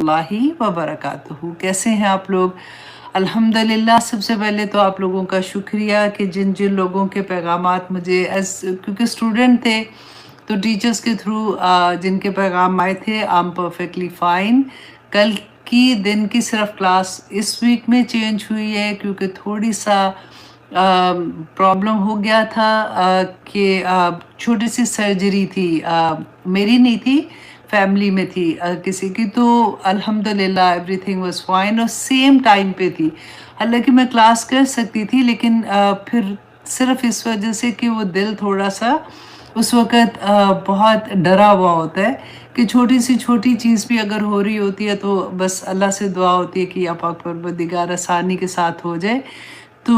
रहमतुल्लाहि व बरकातुहू। कैसे हैं आप लोग? अल्हम्दुलिल्लाह। सबसे पहले तो आप लोगों का शुक्रिया कि जिन जिन लोगों के पैगामात मुझे क्योंकि स्टूडेंट थे तो टीचर्स के थ्रू जिनके पैगाम आए थे, आई एम परफेक्टली फाइन। कल की दिन की सिर्फ क्लास इस वीक में चेंज हुई है क्योंकि थोड़ी सा प्रॉब्लम हो गया था कि छोटी सी सर्जरी थी, मेरी नहीं थी, फैमिली में थी किसी की। तो अल्हम्दुलिल्लाह एवरीथिंग वाज फाइन और सेम टाइम पे थी। हालांकि मैं क्लास कर सकती थी लेकिन फिर सिर्फ इस वजह से कि वो दिल थोड़ा सा उस वक़्त बहुत डरा हुआ होता है कि छोटी सी छोटी चीज़ भी अगर हो रही होती है तो बस अल्लाह से दुआ होती है कि या पाक परवरदिगार आसानी के साथ हो जाए। तो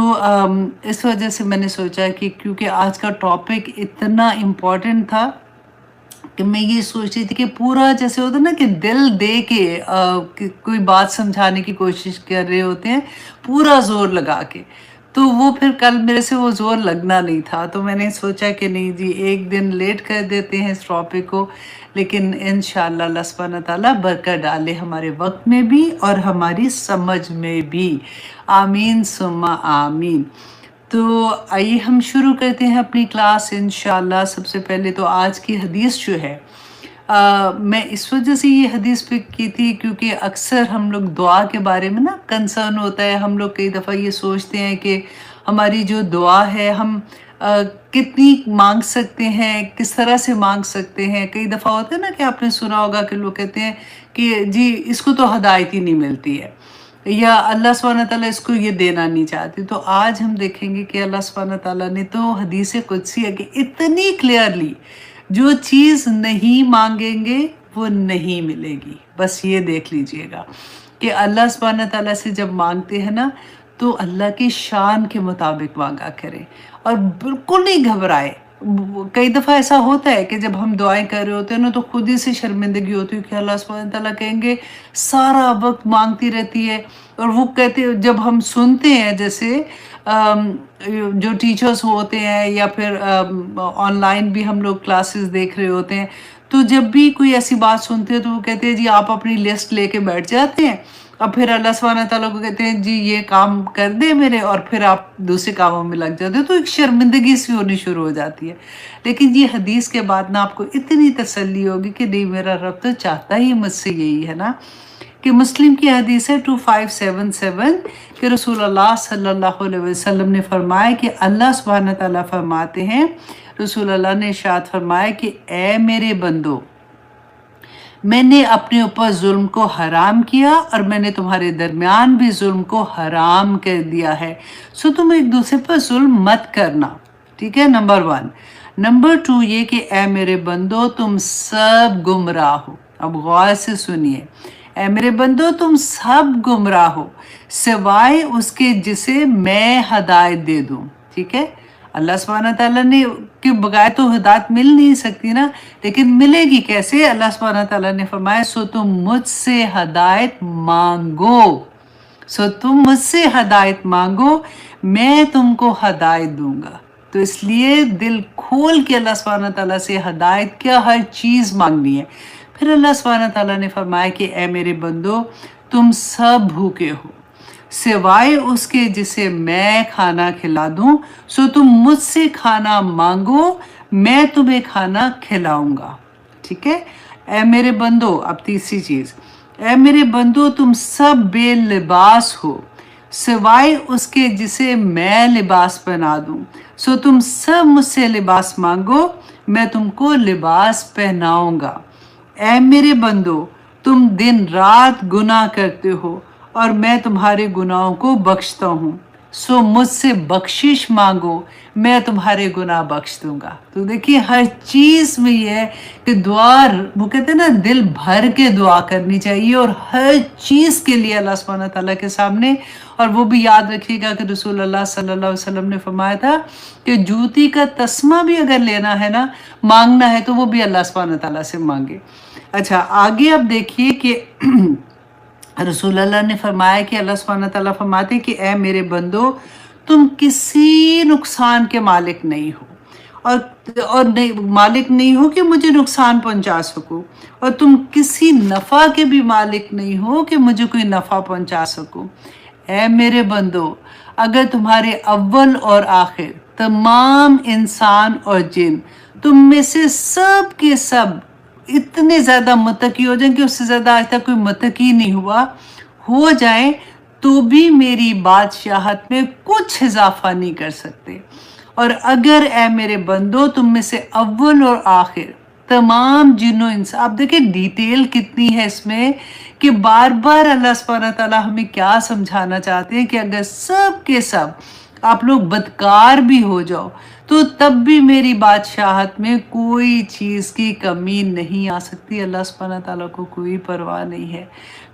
इस वजह से मैंने सोचा कि क्योंकि आज का टॉपिक इतना इम्पोर्टेंट था कि मैं ये सोच रही थी कि पूरा जैसे होता है ना कि दिल दे के कोई बात समझाने की कोशिश कर रहे होते हैं पूरा जोर लगा के, तो वो फिर कल मेरे से वो जोर लगना नहीं था। तो मैंने सोचा कि नहीं जी, एक दिन लेट कर देते हैं इस टॉपिक को, लेकिन इंशाअल्लाह अल्लाह सुब्हानहू तआला बरकत डाले हमारे वक्त में भी और हमारी समझ में भी। आमीन सुम्मा आमीन। तो आइए हम शुरू करते हैं अपनी क्लास इंशाअल्लाह। सबसे पहले तो आज की हदीस जो है, मैं इस वजह से ये हदीस पिक की थी क्योंकि अक्सर हम लोग दुआ के बारे में ना कंसर्न होता है। हम लोग कई दफ़ा ये सोचते हैं कि हमारी जो दुआ है हम कितनी मांग सकते हैं, किस तरह से मांग सकते हैं। कई दफ़ा होता है ना कि आपने सुना होगा कि लोग कहते हैं कि जी इसको तो हदायत ही नहीं मिलती है या अल्लाह सुब्हानहू तआला इसको ये देना नहीं चाहती। तो आज हम देखेंगे कि अल्लाह सुब्हानहू तआला ने तो हदीस कुदसी है कि इतनी क्लियरली जो चीज़ नहीं मांगेंगे वो नहीं मिलेगी। बस ये देख लीजिएगा कि अल्लाह सुब्हानहू तआला से जब मांगते हैं ना तो अल्लाह की शान के मुताबिक मांगा करें और बिल्कुल नहीं घबराए। कई दफ़ा ऐसा होता है कि जब हम दुआएं कर रहे होते हैं ना तो खुद ही से शर्मिंदगी होती है कि अल्लाह सुब्हानहू तआला कहेंगे सारा वक्त मांगती रहती है। और वो कहते जब हम सुनते हैं जैसे जो टीचर्स होते हैं या फिर ऑनलाइन भी हम लोग क्लासेस देख रहे होते हैं, तो जब भी कोई ऐसी बात सुनते हैं तो वो कहते हैं जी आप अपनी लिस्ट लेके बैठ जाते हैं और फिर अल्लाह सुब्हानहू तआला को कहते हैं जी ये काम कर दे मेरे, और फिर आप दूसरे कामों में लग जाते हो। तो एक शर्मिंदगी सी होनी शुरू हो जाती है। लेकिन ये हदीस के बाद ना आपको इतनी तसल्ली होगी कि नहीं, मेरा रब तो चाहता ही मुझसे यही है ना। कि मुस्लिम की हदीस है 2577 कि रसूलुल्लाह सल्लल्लाहु अलैहि वसल्लम ने फरमाया कि अल्लाह सुब्हानहू तआला फरमाते हैं, रसूलुल्लाह ने इरशाद फरमाया कि ए मेरे बंदो, मैंने अपने ऊपर जुल्म को हराम किया और मैंने तुम्हारे दरमियान भी जुल्म को हराम कर दिया है, सो तुम एक दूसरे पर जुल्म मत करना। ठीक है, नंबर 1। नंबर 2 ये कि ए मेरे बंदो तुम सब गुमराह हो। अब गौर से सुनिए, ए मेरे बंदो तुम सब गुमराह हो सिवाय उसके जिसे मैं हदायत दे दूं। ठीक है, अल्लाह सुब्हानहू तआला ने के बगैर तो हिदायत मिल नहीं सकती ना, लेकिन मिलेगी कैसे? अल्लाह सुब्हानहू तआला ने फरमाया सो तुम मुझसे हदायत मांगो, सो तुम मुझसे हदायत मांगो, मैं तुमको हदायत दूंगा। तो इसलिए दिल खोल के अल्लाह सुब्हानहू तआला से हदायत क्या हर चीज़ मांगनी है। फिर अल्लाह सुब्हानहू तआला ने फरमाया कि ए मेरे बंदो तुम सब भूखे हो सिवाय उसके जिसे मैं खाना खिला दूं, सो तुम मुझसे खाना मांगो, मैं तुम्हें खाना खिलाऊंगा। ठीक है, ए मेरे बंदो, अब तीसरी चीज़, ए मेरे बंदो तुम सब बेलिबास हो सिवाय उसके जिसे मैं लिबास पहना दूं, सो तुम सब मुझसे लिबास मांगो, मैं तुमको लिबास पहनाऊंगा। ऐ मेरे बंदो तुम दिन रात गुनाह करते हो और मैं तुम्हारे गुनाहों को बख्शता हूँ, सो मुझसे बख्शिश मांगो, मैं तुम्हारे गुनाह बख्श दूंगा। तो देखिए हर चीज़ में ये है कि दुआ, वो कहते हैं ना दिल भर के दुआ करनी चाहिए और हर चीज़ के लिए अल्लाह सुब्हानहू तआला के सामने। और वो भी याद रखिएगा कि रसूलुल्लाह सल्लल्लाहु अलैहि वसल्लम ने फरमाया था कि जूती का तस्मा भी अगर लेना है ना, मांगना है तो वो भी अल्लाह सुब्हानहू तआला से मांगे। अच्छा, आगे अब देखिए कि रसूलुल्लाह ने फरमाया कि अल्लाह सुब्हानहू तआला फरमाते कि ए मेरे बंदो तुम किसी नुकसान के मालिक नहीं हो اور نہیں मालिक नहीं हो कि मुझे नुकसान पहुंचा सको, और तुम किसी नफ़ा के भी मालिक नहीं हो कि मुझे कोई नफ़ा पहुंचा सको। ऐ मेरे बंदो, अगर तुम्हारे अव्वल और आखिर तमाम इंसान और जिन तुम में से सब के सब इतने ज़्यादा मुत्तकी हो जाएं कि उससे ज़्यादा आज तक कोई मुत्तकी नहीं हुआ, हो जाए तो भी मेरी बादशाहत में कुछ इजाफा नहीं कर सकते। और अगर ए मेरे बंदो तुम में से अव्वल और आखिर तमाम जिन्नों इंसान, आप देखिए डिटेल कितनी है इसमें कि बार बार अल्लाह सुब्हानहू तआला हमें क्या समझाना चाहते हैं कि अगर सब के सब आप लोग बदकार भी हो जाओ तो तब भी मेरी बादशाहत में कोई चीज़ की कमी नहीं आ सकती। अल्लाह सुब्हानहू तआला को कोई परवाह नहीं है।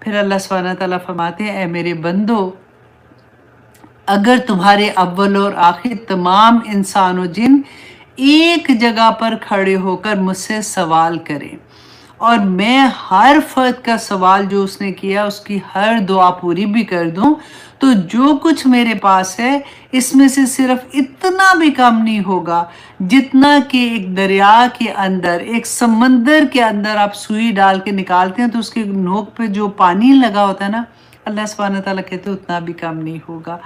फिर अल्लाह सुब्हानहू तआला फरमाते हैं, ए मेरे बंदो, अगर तुम्हारे अव्वल और आखिर तमाम इंसान और जिन एक जगह पर खड़े होकर मुझसे सवाल करें और मैं हर फर्द का सवाल जो उसने किया उसकी हर दुआ पूरी भी कर दूं, तो जो कुछ मेरे पास है इसमें से सिर्फ इतना भी कम नहीं होगा जितना कि एक दरिया के अंदर, एक समंदर के अंदर आप सुई डाल के निकालते हैं तो उसके नोक पे जो पानी लगा होता है ना, अल्लाह सुब्हानहू तआला कहते हैं उतना भी कम नहीं होगा।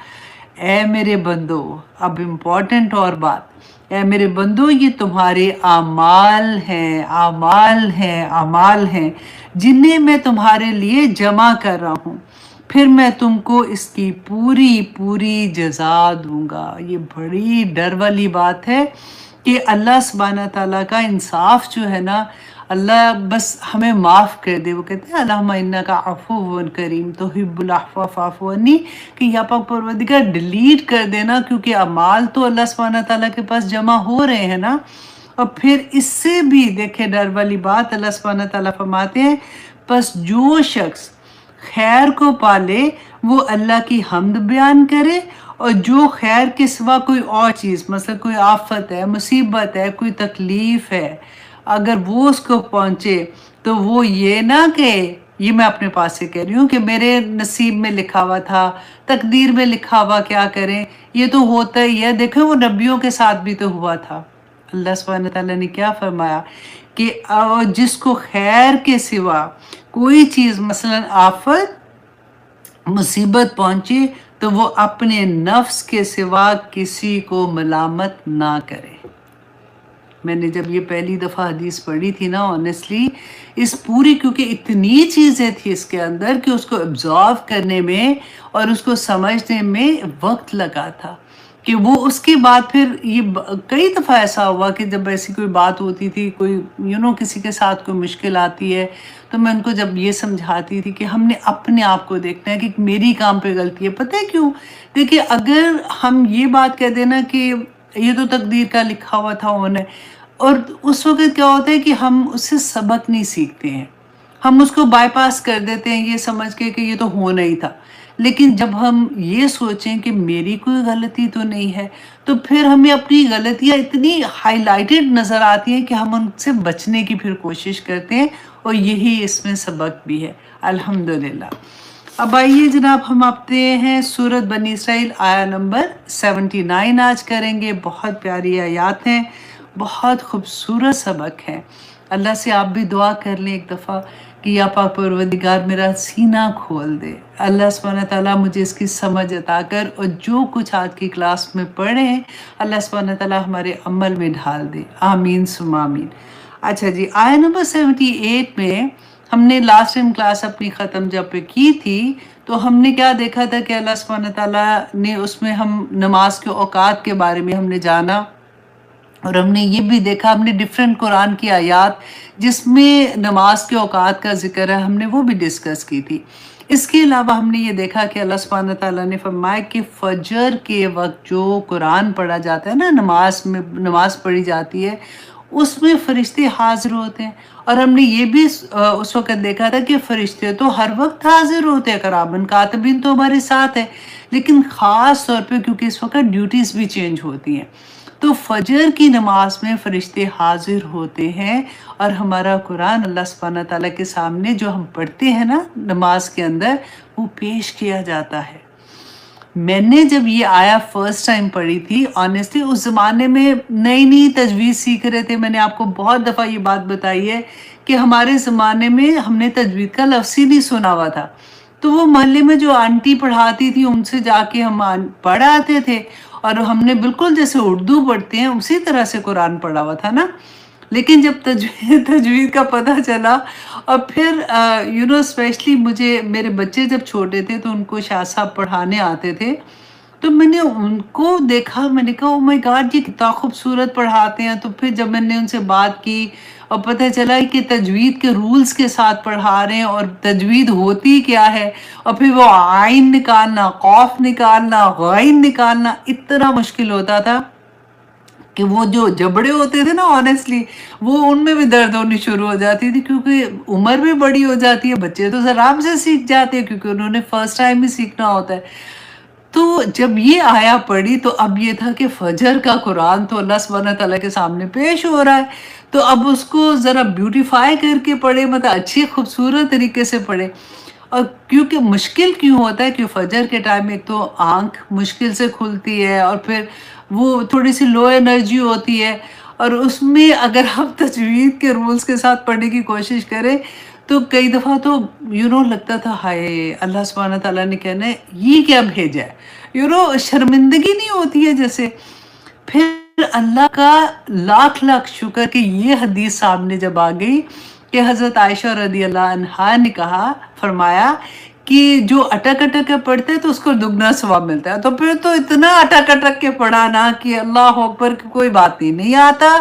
ऐ मेरे बंदो, अब इम्पोर्टेंट और बात, ऐ मेरे बंदो, ये तुम्हारे आमाल हैं, आमाल हैं, आमाल हैं जिन्हें मैं तुम्हारे लिए जमा कर रहा हूँ, फिर मैं तुमको इसकी पूरी पूरी जजा दूंगा। ये बड़ी डर वाली बात है कि अल्लाह सुब्हानहू तआला का इंसाफ जो है ना, अल्लाह बस हमें माफ़ कर दे। वो कहते हैं अल्लाहुम्मा इन्नका अफ़ुव्वुन करीम तुहिब्बुल अफ़्व फ़अफ़ु अन्नी, कि या पाक परवरदिगार डिलीट कर देना, क्योंकि अमाल तो अल्लाह सुब्हानहू तआला के पास जमा हो रहे हैं ना। और फिर इससे भी देखे डर वाली बात, अल्लाह सुब्हानहू तआला फरमाते हैं, बस जो शख्स खैर को पाले वो अल्लाह की हम्द बयान करे, और जो खैर के सिवा कोई और चीज़, मतलब कोई आफत है, मुसीबत है, कोई तकलीफ़ है, अगर वो उसको पहुँचे तो वो ये ना कहे, ये मैं अपने पास से कह रही हूँ, कि मेरे नसीब में लिखा हुआ था, तकदीर में लिखा हुआ, क्या करें, ये तो होता ही है। देखो वो नबियों के साथ भी तो हुआ था। अल्लाह सुब्हानहू तआला ने क्या फरमाया कि जिसको खैर के सिवा कोई चीज़, मसलन आफत, मुसीबत पहुँचे तो वो अपने नफ्स के सिवा किसी को मलामत ना करे। मैंने जब ये पहली दफ़ा हदीस पढ़ी थी ना, ऑनेस्टली इस पूरी, क्योंकि इतनी चीज़ें थी इसके अंदर कि उसको एब्जॉर्व करने में और उसको समझने में वक्त लगा था, कि वो उसके बाद फिर ये कई दफ़ा ऐसा हुआ कि जब ऐसी कोई बात होती थी, कोई किसी के साथ कोई मुश्किल आती है, तो मैं उनको जब ये समझाती थी कि हमने अपने आप को देखना है कि मेरी काम पे गलती है। पता है क्यों? देखिए, अगर हम ये बात कह देना कि ये तो तकदीर का लिखा हुआ था होना है, और उस वक्त क्या होता है कि हम उससे सबक नहीं सीखते हैं, हम उसको बाईपास कर देते हैं ये समझ के कि ये तो होना ही था। लेकिन जब हम ये सोचें कि मेरी कोई गलती तो नहीं है, तो फिर हमें अपनी गलतियाँ इतनी हाईलाइटेड नज़र आती हैं कि हम उनसे बचने की फिर कोशिश करते हैं, और यही इसमें सबक भी है। अल्हम्दुलिल्लाह। अब आइए जनाब, हम आते हैं सूरत बनी इसराइल आया नंबर 79 आज करेंगे। बहुत प्यारी आयात हैं, बहुत खूबसूरत सबक है। अल्लाह से आप भी दुआ कर लें एक दफ़ा कि या पाक परवरदिगार मेरा सीना खोल दे, अल्लाह सुब्हानहू तआला मुझे इसकी समझ अता कर, और जो कुछ आज की क्लास में पढ़े हैं अल्लाह सुब्हानहू तआला हमारे अमल में ढाल दे। आमीन सुम्मा आमीन। अच्छा जी, आया नंबर 78 में हमने लास्ट टाइम क्लास अपनी ख़त्म जब पे की थी, तो हमने क्या देखा था कि अल्लाह सुब्हानहू तआला ने उसमें हम नमाज के औकात के बारे में हमने जाना, और हमने ये भी देखा, हमने डिफरेंट कुरान की आयत जिसमें नमाज के औकात का जिक्र है, हमने वो भी डिस्कस की थी। इसके अलावा हमने ये देखा कि अल्लाह सुब्हानहू तआला ने फरमाया कि फजर के वक्त जो कुरान पढ़ा जाता है ना, नमाज पढ़ी जाती है, उसमें फ़रिश्ते हाज़िर होते हैं। और हमने ये भी उस वक़्त देखा था कि फ़रिश्ते तो हर वक्त हाज़िर होते हैं, किरामन कातिबीन तो हमारे साथ है, लेकिन ख़ास तौर पे क्योंकि इस वक़्त ड्यूटीज़ भी चेंज होती हैं, तो फजर की नमाज में फ़रिश्ते हाज़िर होते हैं, और हमारा कुरान अल्लाह सुब्हानहू तआला के सामने जो हम पढ़ते हैं ना नमाज के अंदर, वो पेश किया जाता है। मैंने जब ये आया फर्स्ट टाइम पढ़ी थी, ऑनेस्टली उस ज़माने में नई नई तजवीज़ सीख रहे थे। मैंने आपको बहुत दफ़ा ये बात बताई है कि हमारे ज़माने में हमने तजवीज़ का लफ्ज़ ही नहीं सुना हुआ था। तो वो मोहल्ले में जो आंटी पढ़ाती थी उनसे जाके हम पढ़ आते थे, और हमने बिल्कुल जैसे उर्दू पढ़ते हैं उसी तरह से कुरान पढ़ा हुआ था ना। लेकिन जब तजवीद का पता चला, और फिर स्पेशली मुझे, मेरे बच्चे जब छोटे थे तो उनको शाह साहब पढ़ाने आते थे, तो मैंने उनको देखा, मैंने कहा ओ माय गॉड ये कितना खूबसूरत पढ़ाते हैं। तो फिर जब मैंने उनसे बात की और पता चला कि तजवीद के रूल्स के साथ पढ़ा रहे हैं और तजवीद होती क्या है, और फिर वो आइन निकालना, कौफ निकालना, गैन निकालना इतना मुश्किल होता था कि वो जो जबड़े होते थे ना, ऑनेस्टली वो उनमें भी दर्द होनी शुरू हो जाती थी, क्योंकि उम्र भी बड़ी हो जाती है। बच्चे तो आराम से सीख जाते हैं क्योंकि उन्होंने फर्स्ट टाइम ही सीखना होता है। तो जब ये आया पढ़ी तो अब ये था कि फजर का कुरान तो अल्लाह सुब्हानहू तआला के सामने पेश हो रहा है, तो अब उसको ज़रा ब्यूटीफाई करके पढ़े, मतलब अच्छी खूबसूरत तरीके से पढ़े। और क्योंकि मुश्किल क्यों होता है कि फजर के टाइम में एक तो आँख मुश्किल से खुलती है, और फिर वो थोड़ी सी लो एनर्जी होती है, और उसमें अगर हम तजवीद के रूल्स के साथ पढ़ने की कोशिश करें तो कई दफ़ा तो लगता था हाय अल्लाह सुब्हानहू तआला ने कहना है ये क्या भेजा है, शर्मिंदगी नहीं होती है जैसे। फिर अल्लाह का लाख लाख शुक्र कि ये हदीस सामने जब आ गई कि हज़रत आयशा रदी अल्लाह अन्हा ने कहा, फरमाया कि जो अटक अटक के पढ़ते हैं तो उसको दुगना सवाब मिलता है। तो फिर तो इतना अटक अटक के पढ़ा ना कि अल्लाह अकबर की कोई बात नहीं आता।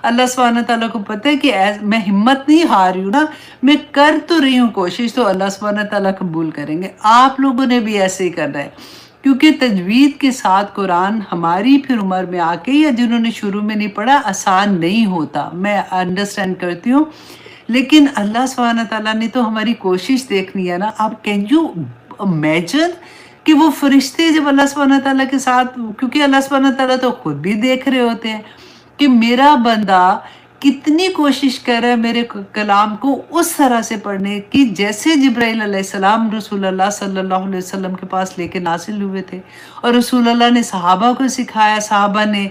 अल्लाह सुब्हानहू तआला को पता है कि मैं हिम्मत नहीं हार रही हूँ ना, मैं कर तो रही हूँ कोशिश, तो अल्लाह सुब्हानहू तआला कबूल करेंगे। आप लोगों ने भी ऐसे ही करना है, क्योंकि तजवीद के साथ कुरान हमारी फिर उम्र में आके, या जिन्होंने शुरू में नहीं पढ़ा, आसान नहीं होता। मैं अंडरस्टैंड करती हूँ, लेकिन अल्लाह सुब्हानहू तआला ने तो हमारी कोशिश देखनी है ना। आप कैन यू इमेजिन कि वो फरिश्ते जब अल्लाह सुब्हानहू तआला के साथ, क्योंकि अल्लाह सुब्हानहू तआला तो खुद भी देख रहे होते हैं कि मेरा बंदा कितनी कोशिश कर रहा है मेरे कलाम को उस तरह से पढ़ने की जैसे जिब्राइल अलैहिस्सलाम रसूलुल्लाह सल्लल्लाहु अलैहि वसल्लम के पास लेके नासिल हुए थे, और रसूलुल्लाह ने सहाबा को सिखाया, सहाबा ने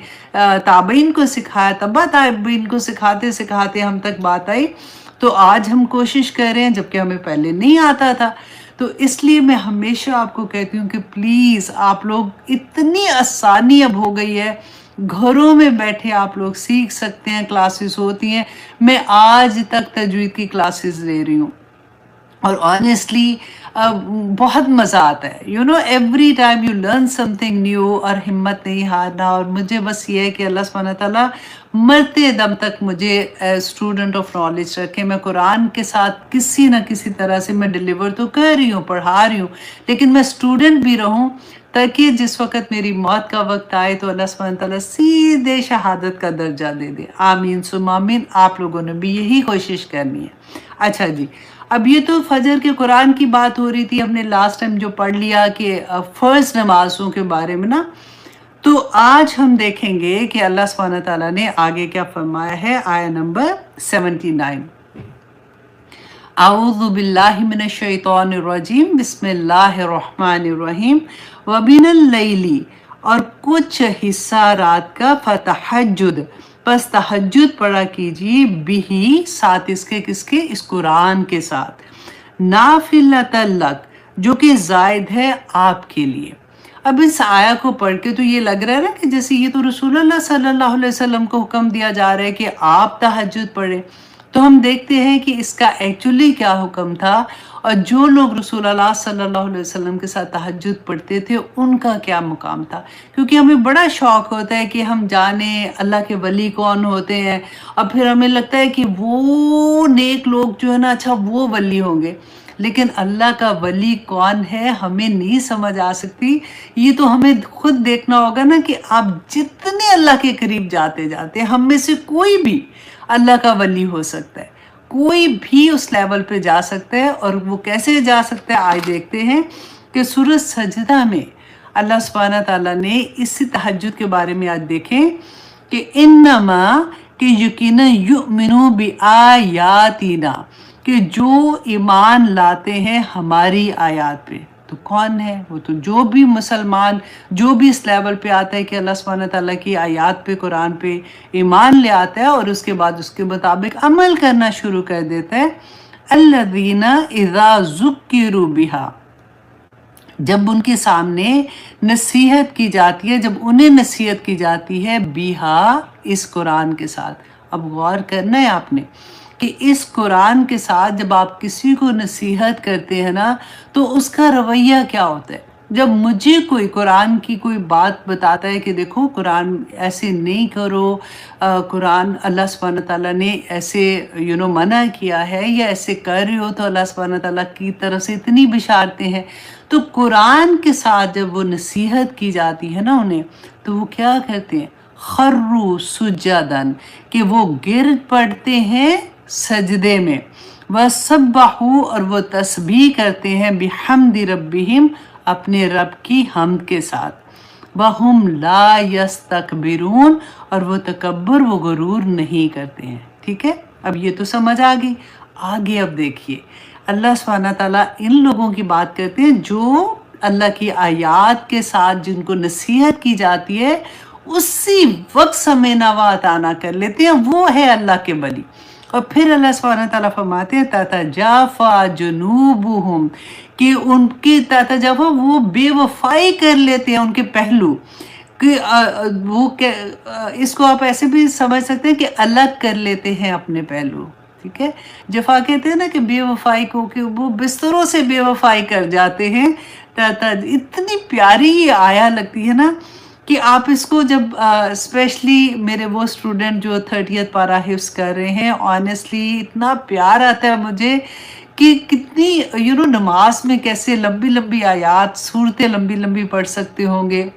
ताबईन को सिखाया, तबा ताबईन को सिखाते सिखाते हम तक बात आई। तो आज हम कोशिश कर रहे हैं, जबकि हमें पहले नहीं आता था। तो इसलिए मैं हमेशा आपको कहती हूँ कि प्लीज़ आप लोग, इतनी आसानी अब हो गई है, घरों में बैठे आप लोग सीख सकते हैं, क्लासेस होती हैं। मैं आज तक तजवीद की क्लासेस ले रही हूँ, और ऑनेस्टली बहुत मज़ा आता है। Every time you learn something new, और हिम्मत नहीं हारना। और मुझे बस ये है कि अल्लाह सुब्हानहू तआला मरते दम तक मुझे स्टूडेंट ऑफ नॉलेज रखे। मैं कुरान के साथ किसी न किसी तरह से मैं डिलीवर तो कर रही हूँ, पढ़ा रही हूँ, लेकिन मैं स्टूडेंट भी रहूँ, ताकि जिस वक़्त मेरी मौत का वक्त आए तो अल्लाह सुब्हानहू तआला सीधे शहादत का दर्जा दे दे। आमीन सुम्मा आमीन। आप लोगों ने भी यही कोशिश करनी है। अच्छा जी, अब ये तो फजर के कुरान की बात हो रही थी, हमने लास्ट टाइम जो पढ़ लिया कि फ़र्ज़ नमाज़ों के बारे में ना। तो आज हम देखेंगे कि अल्लाह सुब्हानहू तआला ने आगे क्या फरमाया है। आया नंबर 79। आऊज़ु बिल्लाहि मिनश शैतानिर रजीम, बिस्मिल्लाहिर रहमानिर रहीम। व मिनल लैली, और कुछ हिस्सा रात का, फतहज्जुद, बस तहज्जुद पढ़ा कीजिए, बिही, साथ इसके, किसके, इस कुरान के साथ, नाफिलतल लक, जो कि जायद है आपके लिए। अब इस आया को पढ़ के तो ये लग रहा है ना कि जैसे ये तो रसूलुल्लाह सल्लल्लाहु अलैहि वसल्लम को हुक्म दिया जा रहा है कि आप तहज्जुद पढ़ें। तो हम देखते हैं कि इसका एक्चुअली क्या हुक्म था, और जो लोग रसूलुल्लाह सल्लल्लाहु अलैहि वसल्लम के साथ तहज्जुद पढ़ते थे उनका क्या मुकाम था। क्योंकि हमें बड़ा शौक़ होता है कि हम जाने अल्लाह के वली कौन होते हैं, और फिर हमें लगता है कि वो नेक लोग जो है ना, अच्छा वो वली होंगे, लेकिन अल्लाह का वली कौन है हमें नहीं समझ आ सकती। ये तो हमें खुद देखना होगा ना कि आप जितने अल्लाह के करीब जाते जाते, हम में से कोई भी अल्लाह का वली हो सकता है, कोई भी उस लेवल पे जा सकता है। और वो कैसे जा सकता है, आज देखते हैं कि सूरह सजदा में अल्लाह सुब्हानहू तआला ने इसी तहज्जुद के बारे में आज देखें कि इन्नमा, कि यकीनन, युमिनु बि आयातिना, कि जो ईमान लाते हैं हमारी आयात पे। तो कौन है वो? तो जो भी मुसलमान जो भी इस लेवल पे आता है कि अल्लाह सुब्हानहू तआला की आयत पे, कुरान पे ईमान ले आता है और उसके बाद उसके मुताबिक अमल करना शुरू कर देता है, अल्लज़ीना इज़ा ज़ुक्किरू बिहा, जब उनके सामने नसीहत की जाती है, जब उन्हें नसीहत की जाती है, बिहा इस कुरान के साथ। अब गौर करना है आपने कि इस कुरान के साथ जब आप किसी को नसीहत करते हैं ना, तो उसका रवैया क्या होता है? जब मुझे कोई कुरान की कोई बात बताता है कि देखो कुरान ऐसे नहीं करो, कुरान अल्लाह सुब्हानहू तआला ने ऐसे मना किया है, या ऐसे कर रहे हो तो अल्लाह सुब्हानहू तआला की तरफ से इतनी बिशारतें हैं, तो कुरान के साथ जब वो नसीहत की जाती है ना उन्हें, तो वो क्या करते हैं? खर्रू सुजदन, कि वो गिर पड़ते हैं सजदे में, वह सब्बाहू, और वो तस्बीह करते हैं, बिहम्दि रब्बिहिम, अपने रब की हम्द के साथ, वहुम ला यस्तकबिरून, और वो तकब्बुर, वो गुरूर नहीं करते हैं। ठीक है, अब ये तो समझ आ गई। आगे अब देखिए अल्लाह सुब्हानहू तआला इन लोगों की बात करते हैं जो अल्लाह की आयात के साथ जिनको नसीहत की जाती है उसी वक्त समय नवा अता ना कर लेते हैं, वो है अल्लाह के वली। और फिर अल्लाह सुब्हानहू तआला फरमाते हैं ततजाफा जुनूबुहुम, कि उनकी ततजाफा, वो बेवफाई कर लेते हैं उनके पहलू, कि इसको आप ऐसे भी समझ सकते हैं कि अलग कर लेते हैं अपने पहलू। ठीक है, जफा कहते हैं ना कि बेवफाई को, कि वो बिस्तरों से बेवफाई कर जाते हैं। इतनी प्यारी ये आया लगती है ना कि आप इसको जब स्पेशली मेरे वो स्टूडेंट जो 30th पारा हिफ्स कर रहे हैं, ऑनेस्टली इतना प्यार आता है मुझे कि कितनी नमाज में कैसे लंबी लंबी आयात, सूरतें लंबी लंबी पढ़ सकते होंगे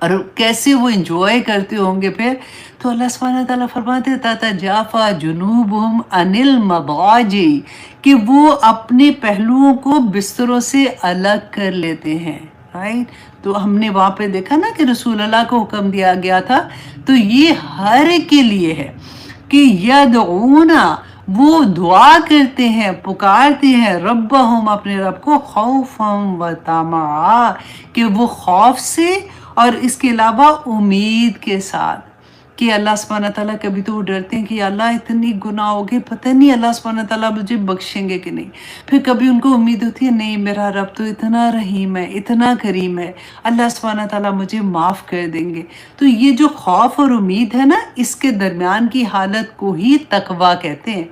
और कैसे वो एंजॉय करते होंगे। फिर तो अल्लाह सुब्हानहू तआला फरमाते हैं ततजाफा जुनूबुहुम अनिल मदाजी, कि वो अपने पहलुओं को बिस्तरों से अलग कर लेते हैं। राइट, तो हमने वहाँ पे देखा ना कि रसूल अल्लाह को हुक्म दिया गया था, तो ये हर एक के लिए है कि यदऊना, वो दुआ करते हैं, पुकारते हैं, रब्बहुम, अपने रब को, खौफम व तमा, कि वो खौफ से और इसके अलावा उम्मीद के साथ, कि अल्लाह सुब्हानहू तआला, कभी तो वो डरते हैं कि अल्लाह इतनी गुनाह हो गए, पता नहीं अल्लाह सुब्हानहू तआला मुझे बख्शेंगे कि नहीं। फिर कभी उनको उम्मीद होती है नहीं, मेरा रब तो इतना रहीम है, इतना करीम है, अल्लाह सुब्हानहू तआला मुझे माफ़ कर देंगे। तो ये जो खौफ और उम्मीद है ना, इसके दरमियान की हालत को ही तकवा कहते हैं।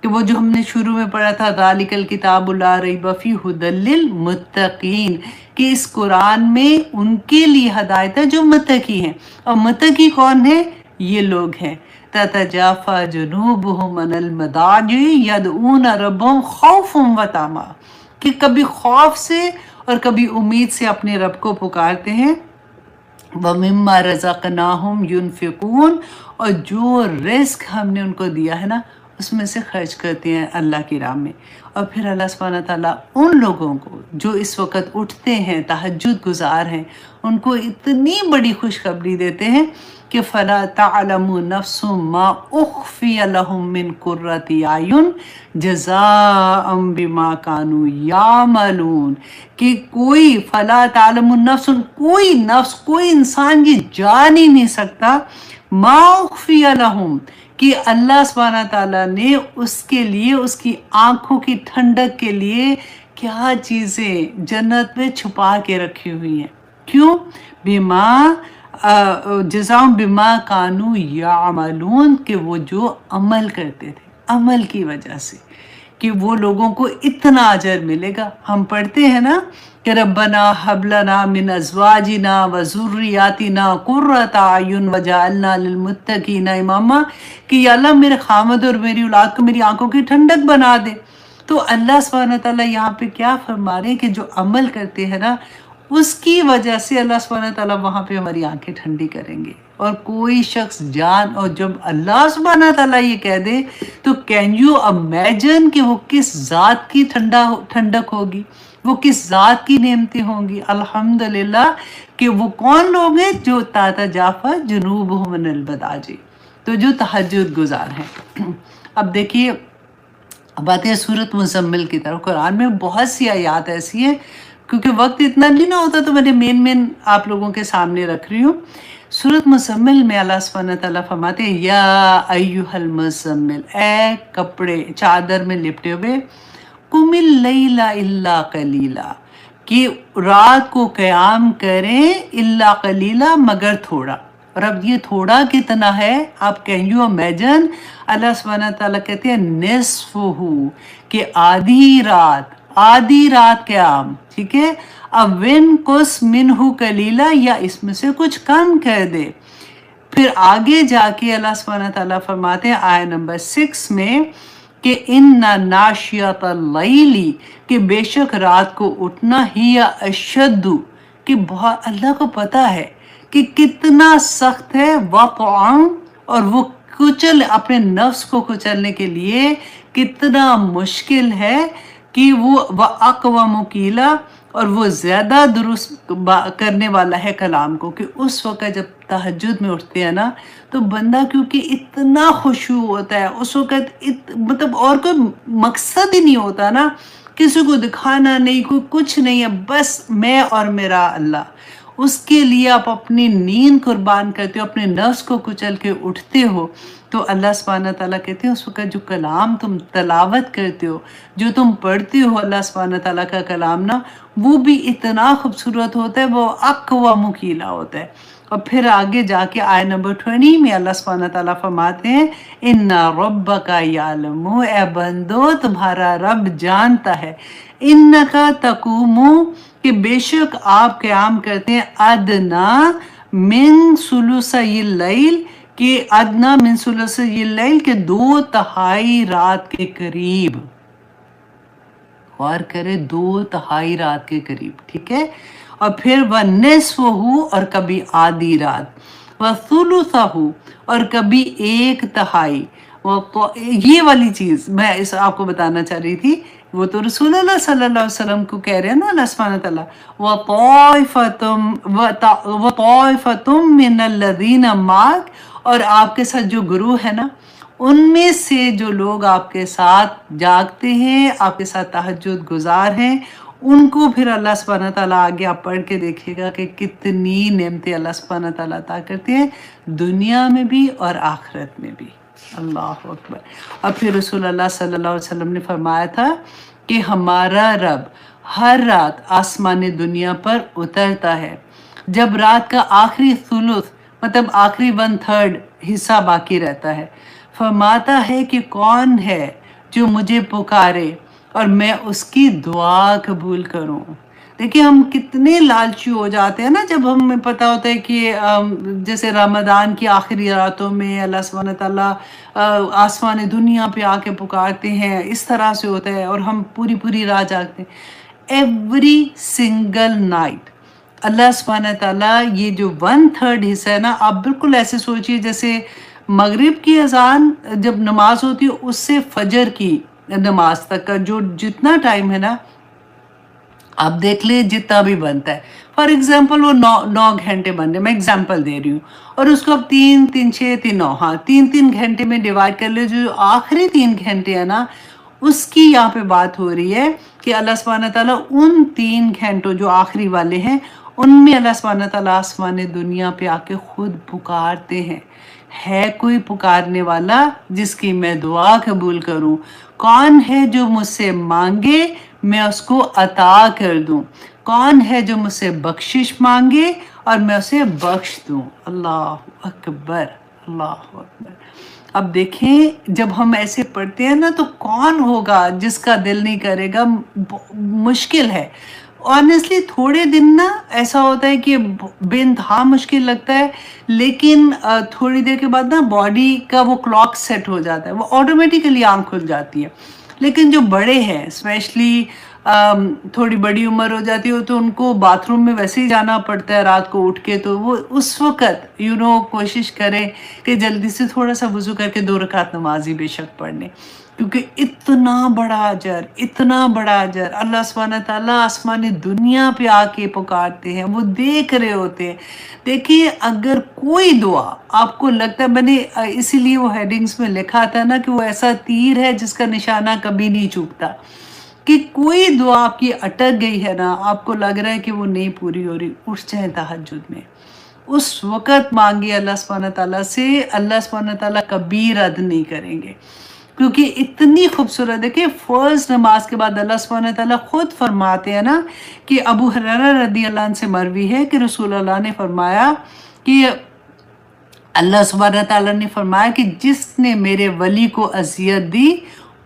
कि वो जो हमने शुरू में पढ़ा था, ज़ालिकल किताबु ला रैब फीह हुदल लिल मुत्तकीन, कि इस कुरान में उनके लिए हदायत है जो मुत्तकी हैं। और मुत्तकी कौन है? ये लोग हैं। ततजाफा जुनूबुहुम अनिल मदाजी यदऊना रब्बहुम खौफम व तमा, कि कभी खौफ से और कभी उम्मीद से अपने रब को पुकारते हैं। व मिम्मा रज़क़नाहुम युनफिकून, और जो रिस्क हमने उनको दिया है ना उसमें से खर्च करते हैं अल्लाह की राह में। और फिर अल्लाह सुब्हानहू तआला उन लोगों को जो इस वक्त उठते हैं, तहज्जुद गुजार हैं, उनको इतनी बड़ी खुशखबरी देते हैं कि फ़ला तअलमु नफ्सुम मा उख़फ़िय लहुम मिन क़ुर्रति आयुन जज़ाअम बिमा कानू यामलून, कि कोई फ़ला तअलमु नफ्सुन, कोई नफ्स, कोई इंसान ये जान ही नहीं सकता, मा उख़फ़िय लहुम, कि अल्लाह सुब्हानहू तआला ने उसके लिए, उसकी आंखों की ठंडक के लिए क्या चीज़ें जन्नत में छुपा के रखी हुई हैं। क्यों? बिमा जज़ाउम बिमा कानू यामलून, कि वो जो अमल करते थे, अमल की वजह से, कि वो लोगों को इतना अजर मिलेगा। हम पढ़ते हैं ना कि रब्बना हबलना मिन अज़वाजिना व ज़ुर्रियातिना क़ुर्रता अयुन वजअलना लिलमुत्तक़ीना इमामा, कि या अल्लाह मेरे खामद और मेरी औलाद को मेरी आंखों की ठंडक बना दे। तो अल्लाह सुब्हानहू तआला यहाँ पे क्या फरमा रहे हैं कि जो अमल करते हैं ना, उसकी वजह से अल्लाह सुब्हानहू तआला वहाँ पे हमारी आंखें ठंडी करेंगे। और कोई शख्स जान, और जब अल्लाह सुब्हानहू तआला ये कह दे तो कैन यू इमेजिन कि वो किस ज़ात की ठंडक होगी, वो किस ज़ात की नेमतें होंगी। अल्हम्दुलिल्लाह कि वो कौन लोग हैं जो ततजाफा जुनूबुहुम अनिल मदाजी, तो जो तहज्जुद गुजार हैं। अब देखिए, अब आते हैं सूरत मुज़म्मिल की तरफ। कुरान में बहुत सी आयात ऐसी हैं کیونکہ وقت اتنا نہیں نہ ہوتا تو میں مین آپ لوگوں کے سامنے رکھ رہی ہوں۔ سورۃ مزمل میں اللہ سبحانہ تعالیٰ فرماتے ہیں یا ایھا المزمل، اے کپڑے چادر میں لپٹے ہوئے، قم اللیل الا قلیلا، کہ رات کو قیام کریں الا قلیلا، مگر تھوڑا۔ اور اب یہ تھوڑا کتنا ہے؟ آپ کین یو امیجن؟ اللہ سبحانہ تعالیٰ کہتے ہیں نصفہ، کہ آدھی رات قیام، ٹھیک ہے؟ اب وین کس منہ قلیلا، یا اس میں سے کچھ کم کر دے۔ پھر آگے جا کے اللہ سبحانہ تعالیٰ فرماتے ہیں آیت نمبر 6 میں کہ ان ناشیۃ اللیل، کہ بے شک رات کو اٹھنا ہی اشد، کہ بہت اللہ کو پتہ ہے کہ کتنا سخت ہے، وقعا، اور وہ اپنے نفس کو کچلنے کے لیے کتنا مشکل ہے، کہ وہ اقوام قیلا، اور وہ زیادہ درست کرنے والا ہے کلام کو، کہ اس وقت جب تہجد میں اٹھتے ہیں نا تو بندہ کیونکہ اتنا خشوع ہوتا ہے اس وقت، مطلب اور کوئی مقصد ہی نہیں ہوتا نا، کسی کو دکھانا نہیں، کوئی کچھ نہیں ہے، بس میں اور میرا اللہ۔ اس کے لیے آپ اپنی نیند قربان کرتے ہو، اپنے نفس کو کچل کے اٹھتے ہو، تو اللہ سبحانہ تعالیٰ کہتے ہیں اس وقت جو کلام تم تلاوت کرتے ہو، جو تم پڑھتے ہو اللہ سبحانہ تعالیٰ کا کلام نا، وہ بھی اتنا خوبصورت ہوتا ہے، وہ اقوى مقیلا ہوتا ہے۔ اور پھر آگے جا کے آیت نمبر 20 میں اللہ سبحانہ تعالیٰ فرماتے ہیں ان ربک یعلم، اے بندو تمہارا رب جانتا ہے، انک تقوم، کہ بے شک آپ قیام کرتے ہیں، ادنا من ثلثی اللیل، کہ ادنا من ثلثی اللیل، کہ 2/3 رات کے قریب، غور کرے 2/3 رات کے قریب، ٹھیک ہے؟ اور پھر وَنِصْفُهُ، اور کبھی آدھی رات، وَثُلُثَهُ، اور کبھی 1/3۔ یہ والی چیز میں آپ کو بتانا چاہ رہی تھی، وہ تو رسول اللہ صلی اللہ علیہ وسلم کو کہہ رہے ہیں نا اللہ سبحانہ تعالیٰ، وَطَائِفَةٌ مِّنَ الَّذِينَ مَعَكَ، اور آپ کے ساتھ جو گروہ ہے نا، ان میں سے جو لوگ آپ کے ساتھ جاگتے ہیں، آپ کے ساتھ تہجد گزار ہیں، ان کو پھر اللہ سبحانہ تعالیٰ آگے آپ پڑھ کے دیکھیے گا کہ کتنی نعمتیں اللہ سبحانہ تعالیٰ عطا کرتے ہیں، دنیا میں بھی اور آخرت میں بھی۔ اللہ اکبر۔ اور پھر رسول اللہ صلی اللہ علیہ وسلم نے فرمایا تھا کہ ہمارا رب ہر رات آسمان دنیا پر اترتا ہے، جب رات کا آخری ثلث، مطلب آخری 1/3 حصہ باقی رہتا ہے، فرماتا ہے کہ کون ہے جو مجھے پکارے اور میں اس کی دعا قبول کروں۔ دیکھیں ہم کتنے لالچی ہو جاتے ہیں نا، جب ہمیں پتہ ہوتا ہے کہ جیسے رمضان کی آخری راتوں میں اللہ سبحانہ تعالیٰ آسمان دنیا پہ آ کے پکارتے ہیں، اس طرح سے ہوتا ہے، اور ہم پوری رات جاگتے ہیں۔ ایوری سنگل نائٹ اللہ سبحانہ تعالیٰ یہ جو 1/3 حصہ ہے نا، آپ بالکل ایسے سوچئے جیسے مغرب کی اذان جب نماز ہوتی ہے اس سے فجر کی نماز تک کا جو جتنا ٹائم ہے نا، آپ دیکھ لیں جتنا بھی بنتا ہے، فار ایگزامپل وہ 9 گھنٹے بن رہے، میں ایگزامپل دے رہی ہوں، اور اس کو اب 3 3 6 3 9، ہاں 3 گھنٹے میں ڈیوائڈ کر لے، جو آخری 3 گھنٹے ہیں نا، اس کی یہاں پہ بات ہو رہی ہے کہ اللہ سبحانہ تعالیٰ ان 3 گھنٹوں جو آخری والے ہیں، ان میں اللہ سبحانہ تعالیٰ آسمان دنیا پہ آ کے خود پکارتے ہیں، ہے کوئی پکارنے والا جس کی میں دعا قبول کروں؟ کون ہے جو مجھ سے مانگے میں اس کو عطا کر دوں؟ کون ہے جو مجھ سے بخشش مانگے اور میں اسے بخش دوں؟ اللہ اکبر، اللہ اکبر۔ اب دیکھیں جب ہم ایسے پڑھتے ہیں نا تو کون ہوگا جس کا دل نہیں کرے گا؟ مشکل ہے آنیسٹلی، تھوڑے دن نا ایسا ہوتا ہے کہ بے انتہا مشکل لگتا ہے، لیکن تھوڑی دیر کے بعد نا باڈی کا وہ کلاک سیٹ ہو جاتا ہے، وہ آٹومیٹیکلی آنکھ کھل جاتی ہے۔ لیکن جو بڑے ہیں اسپیشلی تھوڑی بڑی عمر ہو جاتی ہے تو ان کو باتھ روم میں ویسے ہی جانا پڑتا ہے رات کو اٹھ کے، تو وہ اس وقت کوشش کریں کہ جلدی سے تھوڑا سا وضو کر کے 2 رکعت نماز ہی بے شک پڑھ لیں، کیونکہ اتنا بڑا اجر اللہ سبحانہ تعالیٰ آسمان دنیا پہ آ کے پکارتے ہیں، وہ دیکھ رہے ہوتے ہیں۔ دیکھیے اگر کوئی دعا آپ کو لگتا ہے، میں نے اسی لیے وہ ہیڈنگز میں لکھا تھا نا کہ وہ ایسا تیر ہے جس کا نشانہ کبھی نہیں چوکتا، کہ کوئی دعا آپ کی اٹک گئی ہے نا، آپ کو لگ رہا ہے کہ وہ نہیں پوری ہو رہی، اٹھ جائیں تہجد میں، اس وقت مانگی اللہ سبحانہ تعالیٰ سے، اللہ سبحانہ تعالیٰ کبھی رد نہیں کریں گے، کیونکہ اتنی خوبصورت. دیکھیں فرسٹ نماز کے بعد اللہ سبحانہ تعالیٰ خود فرماتے ہیں نا کہ ابو ہریرہ رضی اللہ عنہ سے مروی ہے کہ رسول اللہ نے فرمایا کہ اللہ سبحانہ تعالیٰ نے فرمایا کہ جس نے میرے ولی کو اذیت دی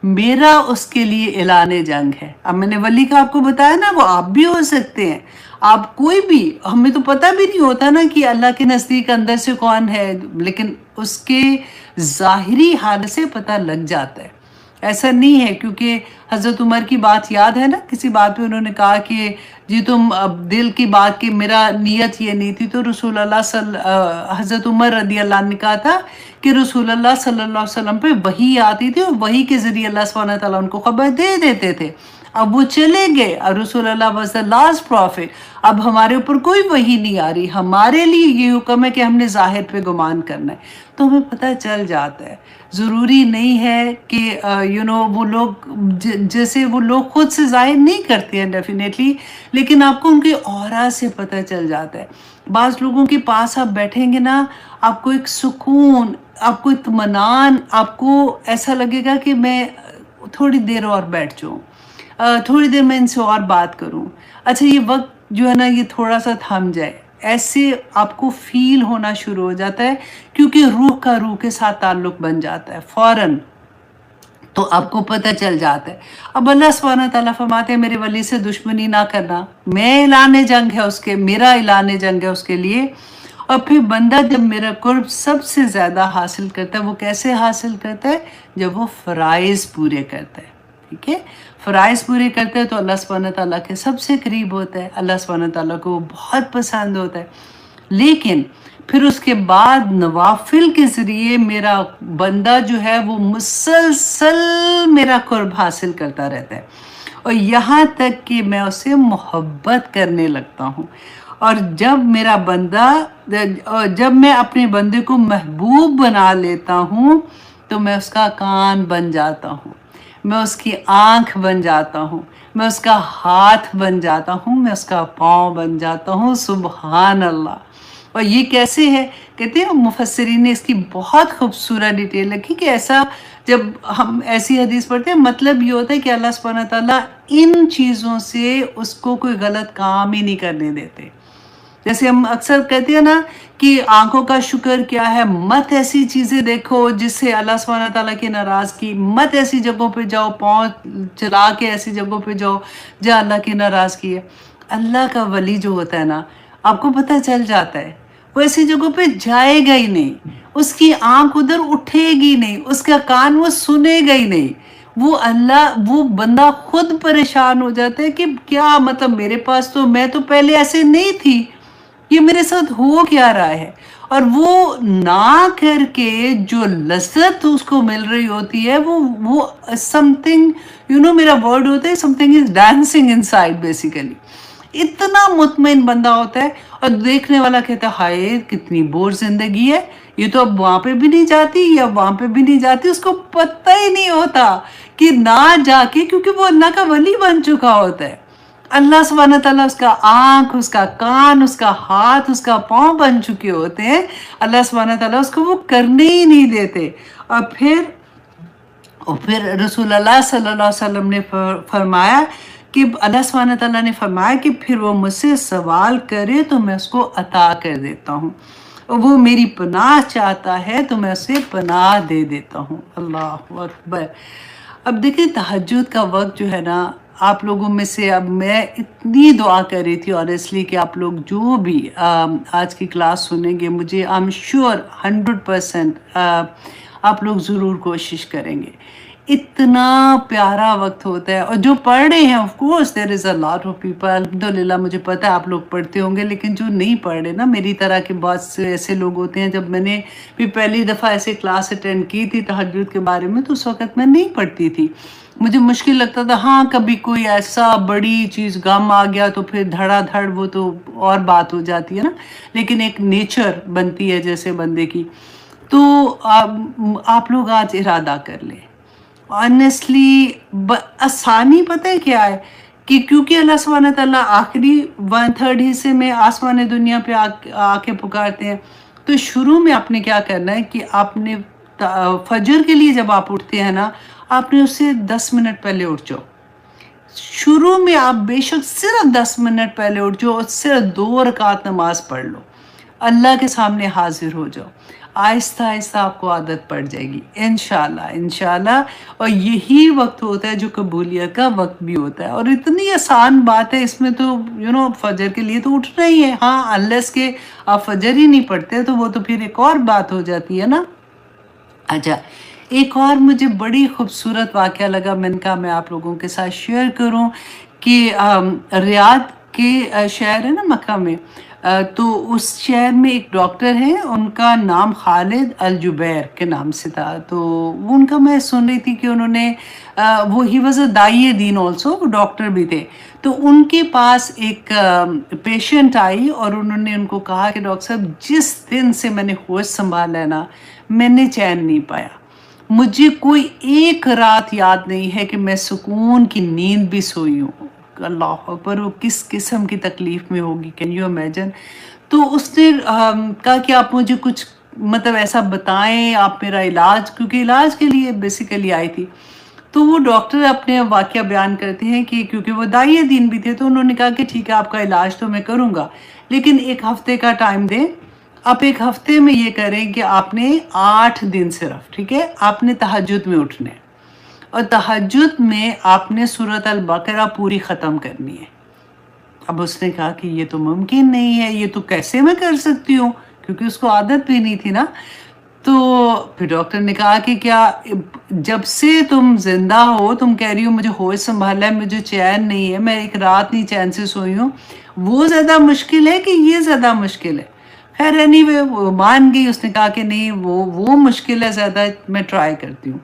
میرا اس کے لیے اعلان جنگ ہے. اب میں نے ولی کا آپ کو بتایا نا، وہ آپ بھی ہو سکتے ہیں، آپ کوئی بھی، ہمیں تو پتہ بھی نہیں ہوتا نا کہ اللہ کے نزدیک اندر سے کون ہے، لیکن اس کے ظاہری حال سے پتہ لگ جاتا ہے. ایسا نہیں ہے، کیونکہ حضرت عمر کی بات یاد ہے نا، کسی بات پہ انہوں نے کہا کہ جی تم دل کی بات کی، میرا نیت یہ نہیں تھی، تو رسول اللہ حضرت عمر رضی اللہ عنہ نے کہا تھا کہ رسول اللہ صلی اللہ علیہ وسلم پہ وحی آتی تھی اور وحی کے ذریعے اللہ سبحانہ تعالیٰ ان کو خبر دے دیتے تھے. اب وہ چلے گئے اور رسول اللہ was the last prophet. اب ہمارے اوپر کوئی وحی نہیں آ رہی، ہمارے لیے یہ حکم ہے کہ ہم نے ظاہر پہ گمان کرنا ہے، تو ہمیں پتہ چل جاتا ہے. ضروری نہیں ہے کہ وہ لوگ جیسے وہ لوگ خود سے ظاہر نہیں کرتے ہیں ڈیفینیٹلی، لیکن آپ کو ان کے اورا سے پتہ چل جاتا ہے. بعض لوگوں کے پاس آپ بیٹھیں گے نا، آپ کو ایک سکون، آپ کو اطمینان، آپ کو ایسا لگے گا کہ میں تھوڑی دیر اور بیٹھ جاؤں، تھوڑی دیر میں ان سے اور بات کروں، اچھا یہ وقت جو ہے نا یہ تھوڑا سا تھم جائے. ایسے آپ کو فیل ہونا شروع ہو جاتا ہے، کیونکہ روح کا روح کے ساتھ تعلق بن جاتا ہے فوراً، تو آپ کو پتہ چل جاتا ہے. اب اللہ سبحانہ تعالیٰ فرماتے ہیں میرے ولی سے دشمنی نہ کرنا، میں اعلان جنگ ہے اس کے، میرا اعلان جنگ ہے اس کے لیے. اور پھر بندہ جب میرا قرب سب سے زیادہ حاصل کرتا ہے، وہ کیسے حاصل کرتا ہے؟ جب وہ فرائض پورے کرتا ہے. ٹھیک ہے، فرائض پورے کرتے ہیں تو اللہ سبحانہ تعالیٰ کے سب سے قریب ہوتا ہے، اللہ سبحانہ تعالیٰ کو بہت پسند ہوتا ہے. لیکن پھر اس کے بعد نوافل کے ذریعے میرا بندہ جو ہے وہ مسلسل میرا قرب حاصل کرتا رہتا ہے، اور یہاں تک کہ میں اسے محبت کرنے لگتا ہوں. اور جب میں اپنے بندے کو محبوب بنا لیتا ہوں تو میں اس کا کان بن جاتا ہوں، میں اس کی آنکھ بن جاتا ہوں، میں اس کا ہاتھ بن جاتا ہوں، میں اس کا پاؤں بن جاتا ہوں. سبحان اللہ. اور یہ کیسے ہے؟ کہتے ہیں مفسرین نے اس کی بہت خوبصورت ڈیٹیل لکھی کہ ایسا جب ہم ایسی حدیث پڑھتے ہیں، مطلب یہ ہوتا ہے کہ اللہ سبحانہ تعالیٰ ان چیزوں سے اس کو کوئی غلط کام ہی نہیں کرنے دیتے. جیسے ہم اکثر کہتے ہیں نا کہ آنکھوں کا شکر کیا ہے، مت ایسی چیزیں دیکھو جس سے اللہ سبحانہ تعالیٰ کی ناراضگی، مت ایسی جگہوں پہ جاؤ، پاؤں چلا کے ایسی جگہوں پہ جاؤ جہاں اللہ کی ناراضگی ہے. اللہ کا ولی جو ہوتا ہے نا، آپ کو پتہ چل جاتا ہے وہ ایسی جگہوں پہ جائے گا ہی نہیں، اس کی آنکھ ادھر اٹھے گی نہیں، اس کا کان وہ سنے گا ہی نہیں. وہ بندہ خود پریشان ہو جاتا ہے کہ کیا مطلب میرے پاس تو، میں تو پہلے ایسے نہیں تھی، یہ میرے ساتھ ہو کیا رہا ہے. اور وہ نہ کر کے جو لذت اس کو مل رہی ہوتی ہے وہ something میرا ورڈ ہوتا ہے something is dancing inside basically. اتنا مطمئن بندہ ہوتا ہے، اور دیکھنے والا کہتا ہے ہائے کتنی بور زندگی ہے، یہ تو اب وہاں پہ بھی نہیں جاتی یا وہاں پہ بھی نہیں جاتی. اس کو پتہ ہی نہیں ہوتا کہ نہ جا کے، کیونکہ وہ اللہ کا ولی بن چکا ہوتا ہے. اللہ سبحانہ تعالیٰ اس کا آنکھ، اس کا کان، اس کا ہاتھ، اس کا پاؤں بن چکے ہوتے ہیں. اللہ سبحانہ تعالیٰ اس کو وہ کرنے ہی نہیں دیتے. اور پھر رسول اللہ صلی اللہ علیہ وسلم نے فرمایا کہ اللہ سبحانہ تعالیٰ نے فرمایا کہ پھر وہ مجھ سے سوال کرے تو میں اس کو عطا کر دیتا ہوں، وہ میری پناہ چاہتا ہے تو میں اسے پناہ دے دیتا ہوں. اللہ اکبر. اب دیکھیں تہجد کا وقت جو ہے نا، آپ لوگوں میں سے اب میں اتنی دعا کر رہی تھی آنیسٹلی کہ آپ لوگ جو بھی آج کی کلاس سنیں گے، مجھے I'm sure 100% آپ لوگ ضرور کوشش کریں گے. اتنا پیارا وقت ہوتا ہے. اور جو پڑھ رہے ہیں of course there is a lot of people، الحمدللہ مجھے پتہ ہے آپ لوگ پڑھتے ہوں گے، لیکن جو نہیں پڑھ رہے نا، میری طرح کے بہت سے ایسے لوگ ہوتے ہیں. جب میں نے بھی پہلی دفعہ ایسے کلاس اٹینڈ کی تھی تہجد کے بارے میں، تو اس وقت میں نہیں پڑھتی تھی، مجھے مشکل لگتا تھا. ہاں کبھی کوئی ایسا بڑی چیز غم آ گیا تو پھر دھڑا دھڑ وہ تو اور بات ہو جاتی ہے نا، لیکن ایک نیچر بنتی ہے جیسے بندے کی. تو آپ لوگ آج ارادہ کر لیں، ऑनेस्टली आसानी पता है क्या है कि क्योंकि अल्लाह सुब्हानहू तआला आखिरी 1/3 हिस्से में आसमान दुनिया पे आके पुकारते हैं, तो शुरू में आपने क्या करना है कि आपने फजर के लिए जब आप उठते हैं ना, आपने उससे 10 मिनट पहले उठ जाओ। शुरू में आप बेशक सिर्फ 10 मिनट पहले उठ जाओ और सिर्फ 2 रकात नमाज पढ़ लो, अल्लाह के सामने हाजिर हो जाओ। आहिस्ता आहिस्ता आपको आदत पड़ जाएगी इंशाल्लाह इंशाल्लाह। और यही वक्त होता है जो कबूलियत का वक्त भी होता है, और इतनी आसान बात है इसमें तो फजर के लिए तो उठना ही है। हाँ, अनलेस के आप फजर ही नहीं पढ़ते तो वो तो फिर एक और बात हो जाती है ना। अच्छा, एक और मुझे बड़ी खूबसूरत वाक़या लगा, मैंने कहा मैं आप लोगों के साथ शेयर करूं कि रियाद के शहर है ना मक्का में, तो उस शहर में एक डॉक्टर हैं, उनका नाम खालिद अल जुबैर के नाम से था। तो उनका मैं सुन रही थी कि उन्होंने वो he was a Dai Deen also, वो डॉक्टर भी थे। तो उनके पास एक पेशेंट आई और उन्होंने उनको कहा कि डॉक्टर साहब, जिस दिन से मैंने होश संभाला है ना, मैंने चैन नहीं पाया। मुझे कोई एक रात याद नहीं है कि मैं सुकून की नींद भी सोई हूँ। अल्लाह अकबर, वो किस किस्म की तकलीफ में होगी, कैन यू इमेजिन। तो उसने कहा कि आप मुझे कुछ मतलब ऐसा बताएं, आप मेरा इलाज, क्योंकि इलाज के लिए बेसिकली आई थी। तो वो डॉक्टर अपने वाक़या बयान करते हैं कि क्योंकि वो दाई दीन भी थे, तो उन्होंने कहा कि ठीक है, आपका इलाज तो मैं करूँगा, लेकिन 1 हफ़्ते का टाइम दें। आप 1 हफ़्ते में ये करें कि आपने 8 दिन सिर्फ, ठीक है, आपने तहज्जुद में उठना है और तहज्जुद में आपने सूरत अल बकरा पूरी ख़त्म करनी है। अब उसने कहा कि ये तो मुमकिन नहीं है, ये तो कैसे मैं कर सकती हूँ, क्योंकि उसको आदत भी नहीं थी ना। तो फिर डॉक्टर ने कहा कि क्या जब से तुम ज़िंदा हो, तुम कह रही हो मुझे होश संभाला है, मुझे चैन नहीं है, मैं एक रात नहीं चैन से सोई हूँ, वो ज़्यादा मुश्किल है कि ये ज़्यादा मुश्किल है? खैर एनीवे वो मान गई, उसने कहा कि नहीं, वो मुश्किल है ज़्यादा, मैं ट्राई करती हूँ।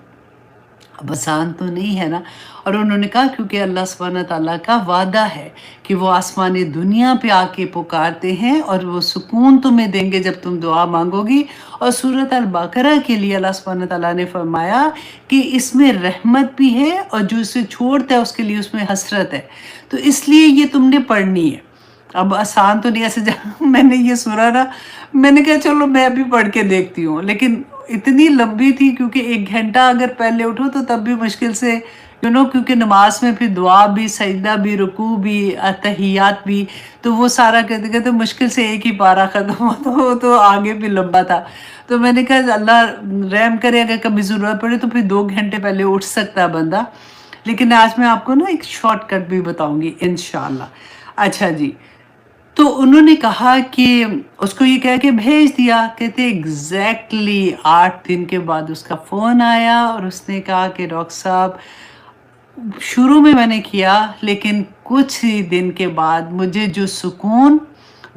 अब आसान तो नहीं है ना। और उन्होंने कहा क्योंकि अल्लाह सुब्हानहू तआला का वादा है कि वो आसमानी दुनिया पे आके पुकारते हैं और वो सुकून तुम्हें देंगे जब तुम दुआ मांगोगी। और सूरत अल बकरा के लिए अल्लाह सुब्हानहू तआला ने फरमाया कि इसमें रहमत भी है और जो इसे छोड़ता है उसके लिए उसमें हसरत है, तो इसलिए ये तुमने पढ़नी है। अब आसान तो नहीं, ऐसे मैंने ये सुना ना, मैंने कहा चलो मैं भी पढ़ के देखती हूँ, लेकिन इतनी लंबी थी क्योंकि 1 घंटा अगर पहले उठो तो तब भी मुश्किल से क्योंकि नमाज में फिर दुआ भी, सजदा भी, रुकू भी, तहियात भी, तो वो सारा करते करते मुश्किल से एक ही पारा ख़त्म हुआ, तो आगे भी लंबा था। तो मैंने कहा अल्लाह रहम करे, अगर कभी ज़रूरत पड़े तो फिर 2 घंटे पहले उठ सकता है बंदा। लेकिन आज मैं आपको ना एक शॉर्टकट भी बताऊँगी इंशाअल्लाह। अच्छा जी, तो उन्होंने कहा कि उसको ये कह के भेज दिया। कहते एग्जैक्टली 8 दिन के बाद उसका फ़ोन आया और उसने कहा कि डॉक्टर साहब, शुरू में मैंने किया, लेकिन कुछ ही दिन के बाद मुझे जो सुकून,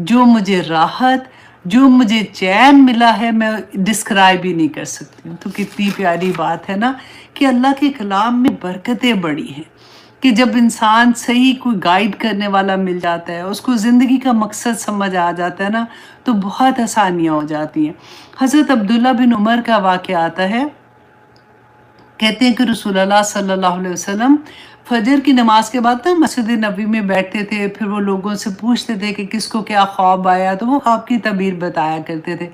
जो मुझे राहत, जो मुझे चैन मिला है, मैं डिस्क्राइब ही नहीं कर सकती हूँ। तो कितनी प्यारी बात है ना कि अल्लाह के कलाम में बरकतें बड़ी हैं कि जब इंसान सही कोई गाइड करने वाला मिल जाता है, उसको ज़िंदगी का मकसद समझ आ जाता है ना, तो बहुत आसानियाँ हो जाती हैं। हज़रत अब्दुल्ला बिन उमर का वाक़या आता है। कहते हैं कि रसूलुल्लाह सल्लल्लाहु अलैहि वसल्लम फजर की नमाज के बाद ना मस्जिद नबी में बैठते थे, फिर वो लोगों से पूछते थे कि किसको क्या ख्वाब आया, तो वो ख्वाब की तबीर बताया करते थे।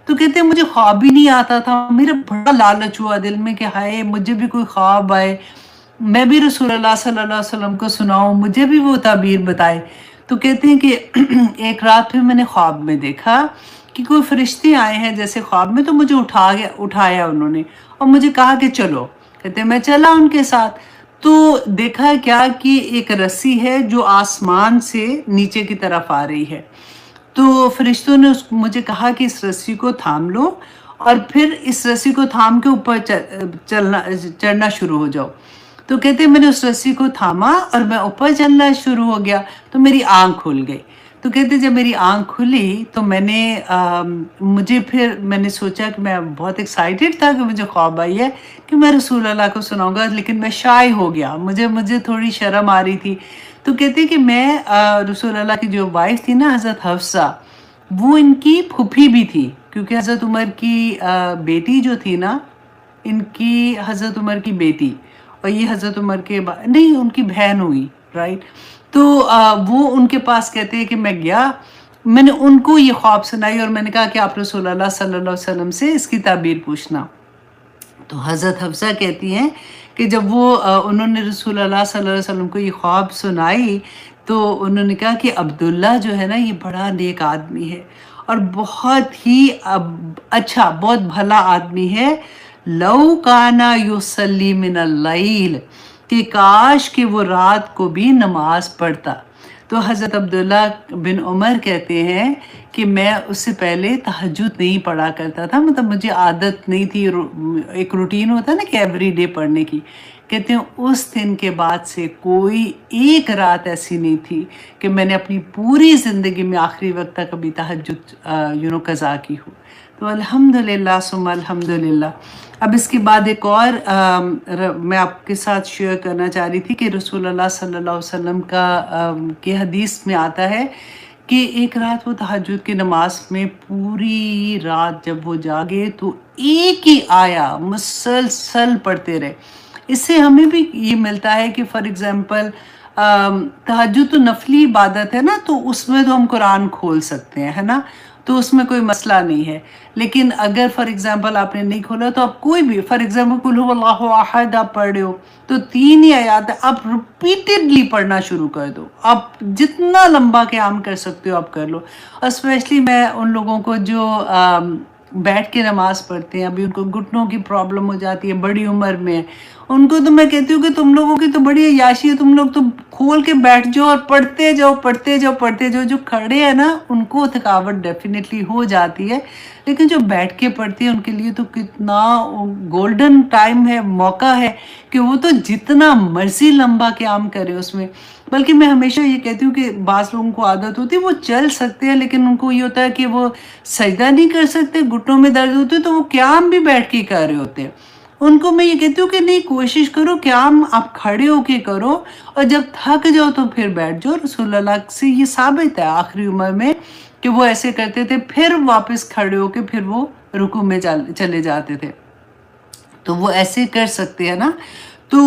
तो कहते हैं मुझे ख्वाब ही नहीं आता था, मेरा बड़ा लालच हुआ दिल में कि हाय मुझे भी कोई ख्वाब आए, मैं भी रसूलुल्लाह सल्लल्लाहु अलैहि वसल्लम को सुनाऊं, मुझे भी वो ताबीर बताए। तो कहते हैं कि एक रात फिर मैंने ख्वाब में देखा कि कोई फरिश्ते आए हैं जैसे ख्वाब में, तो मुझे उठाया उन्होंने और मुझे कहा कि चलो। कहते हैं मैं चला उनके साथ, तो देखा क्या कि एक रस्सी है जो आसमान से नीचे की तरफ आ रही है। तो फरिश्तों ने मुझे कहा कि इस रस्सी को थाम लो और फिर इस रस्सी को थाम के ऊपर चढ़ना शुरू हो जाओ। तो कहते हैं मैंने उस रस्सी को थामा और मैं ऊपर चलना शुरू हो गया, तो मेरी आँख खुल गई। तो कहते जब मेरी आँख खुली तो मैंने सोचा कि मैं बहुत एक्साइटेड था कि मुझे ख्वाब आई है कि मैं रसूल अल्लाह को सुनाऊंगा, लेकिन मैं शाय हो गया, मुझे थोड़ी शर्म आ रही थी। तो कहते कि मैं रसूल अल्लाह की जो वाइफ थी ना, हज़रत हफ्सा, वो इनकी फूफी भी थी, क्योंकि हज़रत उमर की बेटी जो थी ना, ان کی حضرت عمر کی بیٹی اور یہ حضرت عمر کے نہیں ان کی بہن ہوئی، رائٹ؟ تو وہ ان کے پاس کہتے ہیں کہ میں گیا، میں نے ان کو یہ خواب سنائی اور میں نے کہا کہ آپ رسول اللہ صلی اللہ علیہ وسلم سے اس کی تعبیر پوچھنا۔ تو حضرت حفصہ کہتی ہیں کہ جب وہ انہوں نے رسول اللہ صلی اللہ علیہ وسلم کو یہ خواب سنائی تو انہوں نے کہا کہ عبداللہ جو ہے نا یہ بڑا نیک آدمی ہے اور بہت ہی اچھا، بہت بھلا آدمی ہے۔ لو کانا یصلی من اللیل، کہ کاش کہ وہ رات کو بھی نماز پڑھتا۔ تو حضرت عبداللہ بن عمر کہتے ہیں کہ میں اس سے پہلے تہجد نہیں پڑھا کرتا تھا، مطلب مجھے عادت نہیں تھی، ایک روٹین ہوتا ہے نا کہ ایوری ڈے پڑھنے کی۔ کہتے ہیں اس دن کے بعد سے کوئی ایک رات ایسی نہیں تھی کہ میں نے اپنی پوری زندگی میں آخری وقت تک ابھی تہجد قضا کی ہو۔ تو الحمدللہ ثم الحمدللہ۔ اب اس کے بعد ایک اور میں آپ کے ساتھ شیئر کرنا چاہ رہی تھی کہ رسول اللہ صلی اللہ علیہ وسلم کے حدیث میں آتا ہے کہ ایک رات وہ تہجد کی نماز میں پوری رات جب وہ جاگے تو ایک ہی آیا مسلسل پڑھتے رہے۔ اس سے ہمیں بھی یہ ملتا ہے کہ فار ایگزامپل تہجد تو نفلی عبادت ہے نا، تو اس میں تو ہم قرآن کھول سکتے ہیں، ہے نا، تو اس میں کوئی مسئلہ نہیں ہے۔ لیکن اگر فار ایگزامپل آپ نے نہیں کھولا تو آپ کوئی بھی فار ایگزامپل قل هو اللہ احد آپ پڑھ رہے ہو تو 3 ہی آیات آپ ریپیٹڈلی پڑھنا شروع کر دو، آپ جتنا لمبا قیام کر سکتے ہو آپ کر لو۔ اور اسپیشلی میں ان لوگوں کو جو بیٹھ کے نماز پڑھتے ہیں، ابھی ان کو گھٹنوں کی پرابلم ہو جاتی ہے، بڑی عمر میں، ان کو تو میں کہتی ہوں کہ تم لوگوں کی تو بڑی عیاشی ہے، تم لوگ تو کھول کے بیٹھ جاؤ اور پڑھتے جاؤ پڑھتے جاؤ پڑھتے جاؤ۔ جو کھڑے ہیں نا ان کو تھکاوٹ ڈیفینیٹلی ہو جاتی ہے، لیکن جو بیٹھ کے پڑھتے ہیں ان کے لیے تو کتنا گولڈن ٹائم ہے، موقع ہے کہ وہ تو جتنا مرضی لمبا قیام کرے اس میں۔ بلکہ میں ہمیشہ یہ کہتی ہوں کہ بعض لوگوں کو عادت ہوتی ہے وہ چل سکتے ہیں لیکن ان کو یہ ہوتا ہے کہ وہ سجدہ نہیں کر سکتے، گھٹنوں میں درد ہوتے تو وہ قیام بھی بیٹھ کے کر رہے ہوتے ہیں۔ ان کو میں یہ کہتی ہوں کہ نہیں، کوشش کرو قیام آپ کھڑے ہو کے کرو اور جب تھک جاؤ تو پھر بیٹھ جاؤ۔ رسول اللہ سے یہ ثابت ہے آخری عمر میں کہ وہ ایسے کرتے تھے، پھر واپس کھڑے ہو کے پھر وہ رکوع میں چلے جاتے تھے، تو وہ ایسے کر سکتے ہیں نا۔ تو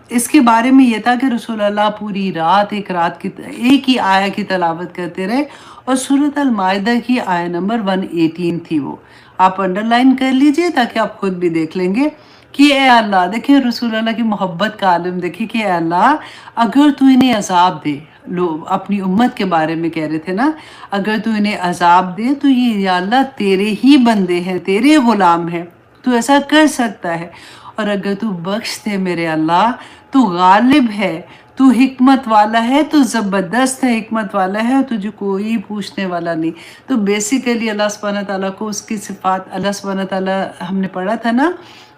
اس کے بارے میں یہ تھا کہ رسول اللہ پوری رات ایک ہی آیہ کی تلاوت کرتے رہے، اور سورۃ المائدہ کی آیہ نمبر 118 تھی، وہ آپ انڈرلائن کر لیجئے تاکہ آپ خود بھی دیکھ لیں گے کہ اے اللہ، دیکھیں رسول اللہ کی محبت کا عالم دیکھیں کہ اے اللہ اگر تو انہیں عذاب دے، لوگ اپنی امت کے بارے میں کہہ رہے تھے نا، اگر تو انہیں عذاب دے تو یہ یا اللہ تیرے ہی بندے ہیں، تیرے غلام ہیں، تو ایسا کر سکتا ہے، اور اگر تو بخش دے میرے اللہ تو غالب ہے، تو حکمت والا ہے، تو زبردست ہے، حکمت والا ہے، تجھے کوئی پوچھنے والا نہیں۔ تو بیسیکلی اللہ سبحانہ تعالیٰ کو اس کی صفات، اللہ سبحانہ تعالیٰ ہم نے پڑھا تھا نا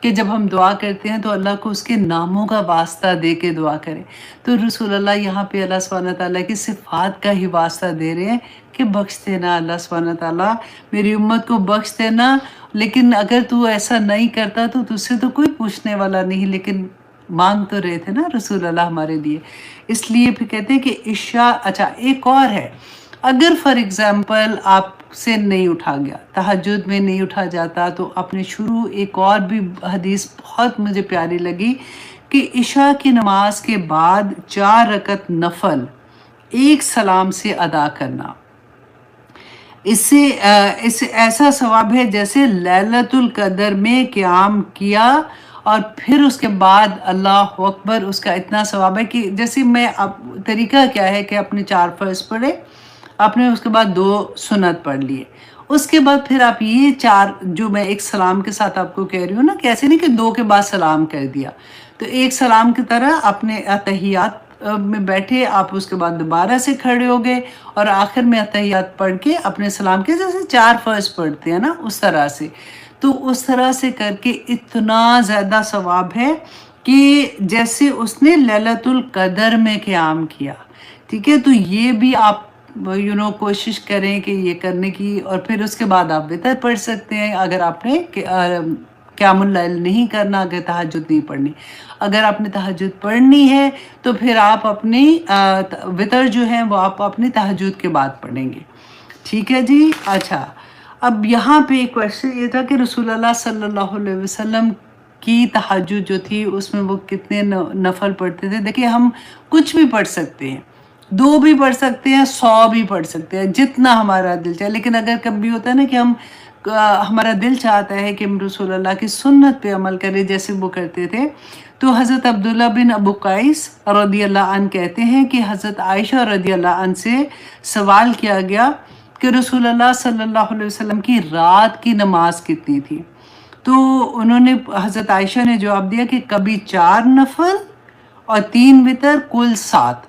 کہ جب ہم دعا کرتے ہیں تو اللہ کو اس کے ناموں کا واسطہ دے کے دعا کریں، تو رسول اللہ یہاں پہ اللہ سبحانہ تعالیٰ کی صفات کا ہی واسطہ دے رہے ہیں کہ بخش دینا اللہ سبحانہ تعالیٰ، میری امت کو بخش دینا، لیکن اگر تو ایسا نہیں کرتا تو تجھ سے تو کوئی پوچھنے والا نہیں، لیکن مانگ تو رہے تھے نا رسول اللہ ہمارے لیے۔ اس لیے پھر کہتے ہیں کہ عشاء، اچھا ایک اور ہے، اگر فار ایگزامپل آپ سے نہیں اٹھا گیا، تہجد میں نہیں اٹھا جاتا، تو اپنے شروع ایک اور بھی حدیث بہت مجھے پیاری لگی کہ عشاء کی نماز کے بعد 4 رکعت نفل ایک سلام سے ادا کرنا، اس سے ایسا ثواب ہے جیسے لیلۃ القدر میں قیام کیا، اور پھر اس کے بعد اللہ اکبر، اس کا اتنا ثواب ہے کہ جیسے میں طریقہ کیا ہے کہ اپنے 4 فرض پڑھے، آپ نے اس کے بعد 2 سنت پڑھ لیے، اس کے بعد پھر آپ یہ 4 جو میں ایک سلام کے ساتھ آپ کو کہہ رہی ہوں نا، کہ ایسے نہیں کہ 2 کے بعد سلام کر دیا، تو ایک سلام کی طرح اپنے اتحیات میں بیٹھے، آپ اس کے بعد دوبارہ سے کھڑے ہو گئے اور آخر میں اتحیات پڑھ کے اپنے سلام کے، جیسے 4 فرض پڑھتے ہیں نا اس طرح سے، تو اس طرح سے کر کے اتنا زیادہ ثواب ہے کہ جیسے اس نے لیلۃ القدر میں قیام کیا، ٹھیک ہے۔ تو یہ بھی آپ کوشش کریں کہ یہ کرنے کی، اور پھر اس کے بعد آپ وتر پڑھ سکتے ہیں اگر آپ نے قیام اللیل نہیں کرنا، اگر تہجد نہیں پڑھنی۔ اگر آپ نے تہجد پڑھنی ہے تو پھر آپ اپنی وتر جو ہیں وہ آپ اپنی تہجد کے بعد پڑھیں گے، ٹھیک ہے جی۔ اچھا، اب یہاں پہ ایک کویشچن یہ تھا کہ رسول اللہ صلی اللہ علیہ وسلم की तहज्जुद जो थी उसमें वो कितने नफल पढ़ते थे। देखिए हम कुछ भी पढ़ सकते हैं, 2 भी पढ़ सकते हैं, 100 भी पढ़ सकते हैं, जितना हमारा दिल चाहे। लेकिन अगर कभी होता है ना कि हमारा दिल चाहता है कि हम रसूल अल्लाह की सुन्नत पे अमल करें जैसे वो करते थे, तो हज़रत अब्दुल्ला बिन अबू क़ैस रदियल्लाहु अन्हु कहते हैं कि हज़रत आयशा रदियल्लाहु अन्हा से सवाल किया गया कि रसूल अल्लाह सल्लल्लाहु अलैहि वसल्लम की रात की नमाज कितनी थी। तो उन्होंने हज़रत आयशा ने जवाब दिया कि कभी 4 नफल और 3 वितर कुल 7,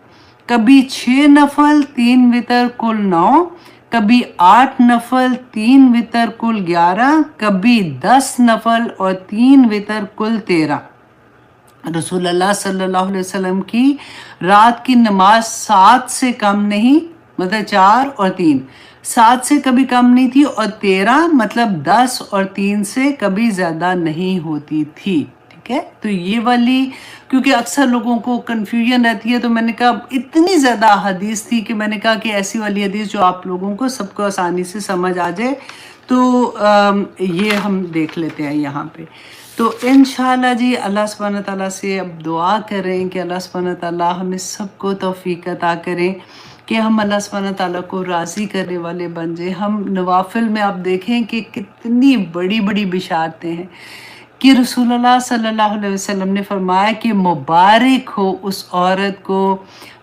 कभी 6 नफल 3 वितर कुल 9, कभी 8 नफल 3 वितर कुल 11, कभी 10 नफल और 3 वितर कुल 13। रसूल अल्लाह सल्लल्लाहु अलैहि वसल्लम की रात की नमाज 7 से कम नहीं, मतलब 4 और 3, 7 से कभी कम नहीं थी, और 13 मतलब 10 और 3 से कभी ज़्यादा नहीं होती थी। ठीक है, तो ये वाली, क्योंकि अक्सर लोगों को कन्फ्यूजन रहती है, तो मैंने कहा इतनी ज़्यादा हदीस थी कि मैंने कहा कि ऐसी वाली हदीस जो आप लोगों को सबको आसानी से समझ आ जाए, तो ये हम देख लेते हैं यहाँ पे। तो इंशाअल्लाह जी अल्लाह सुब्हानहू व तआला से अब दुआ करें कि अल्लाह सुब्हानहू व तआला हमें सबको तौफीक अता करें कि हम अल्लाह सुब्हानहू व तआला को राज़ी करने वाले बन जाए। हम नवाफिल में आप देखें कि कितनी बड़ी बड़ी बिशारतें हैं कि रसूलुल्लाह सल्लल्लाहु अलैहि वसल्लम ने फरमाया कि मुबारक हो उस औरत को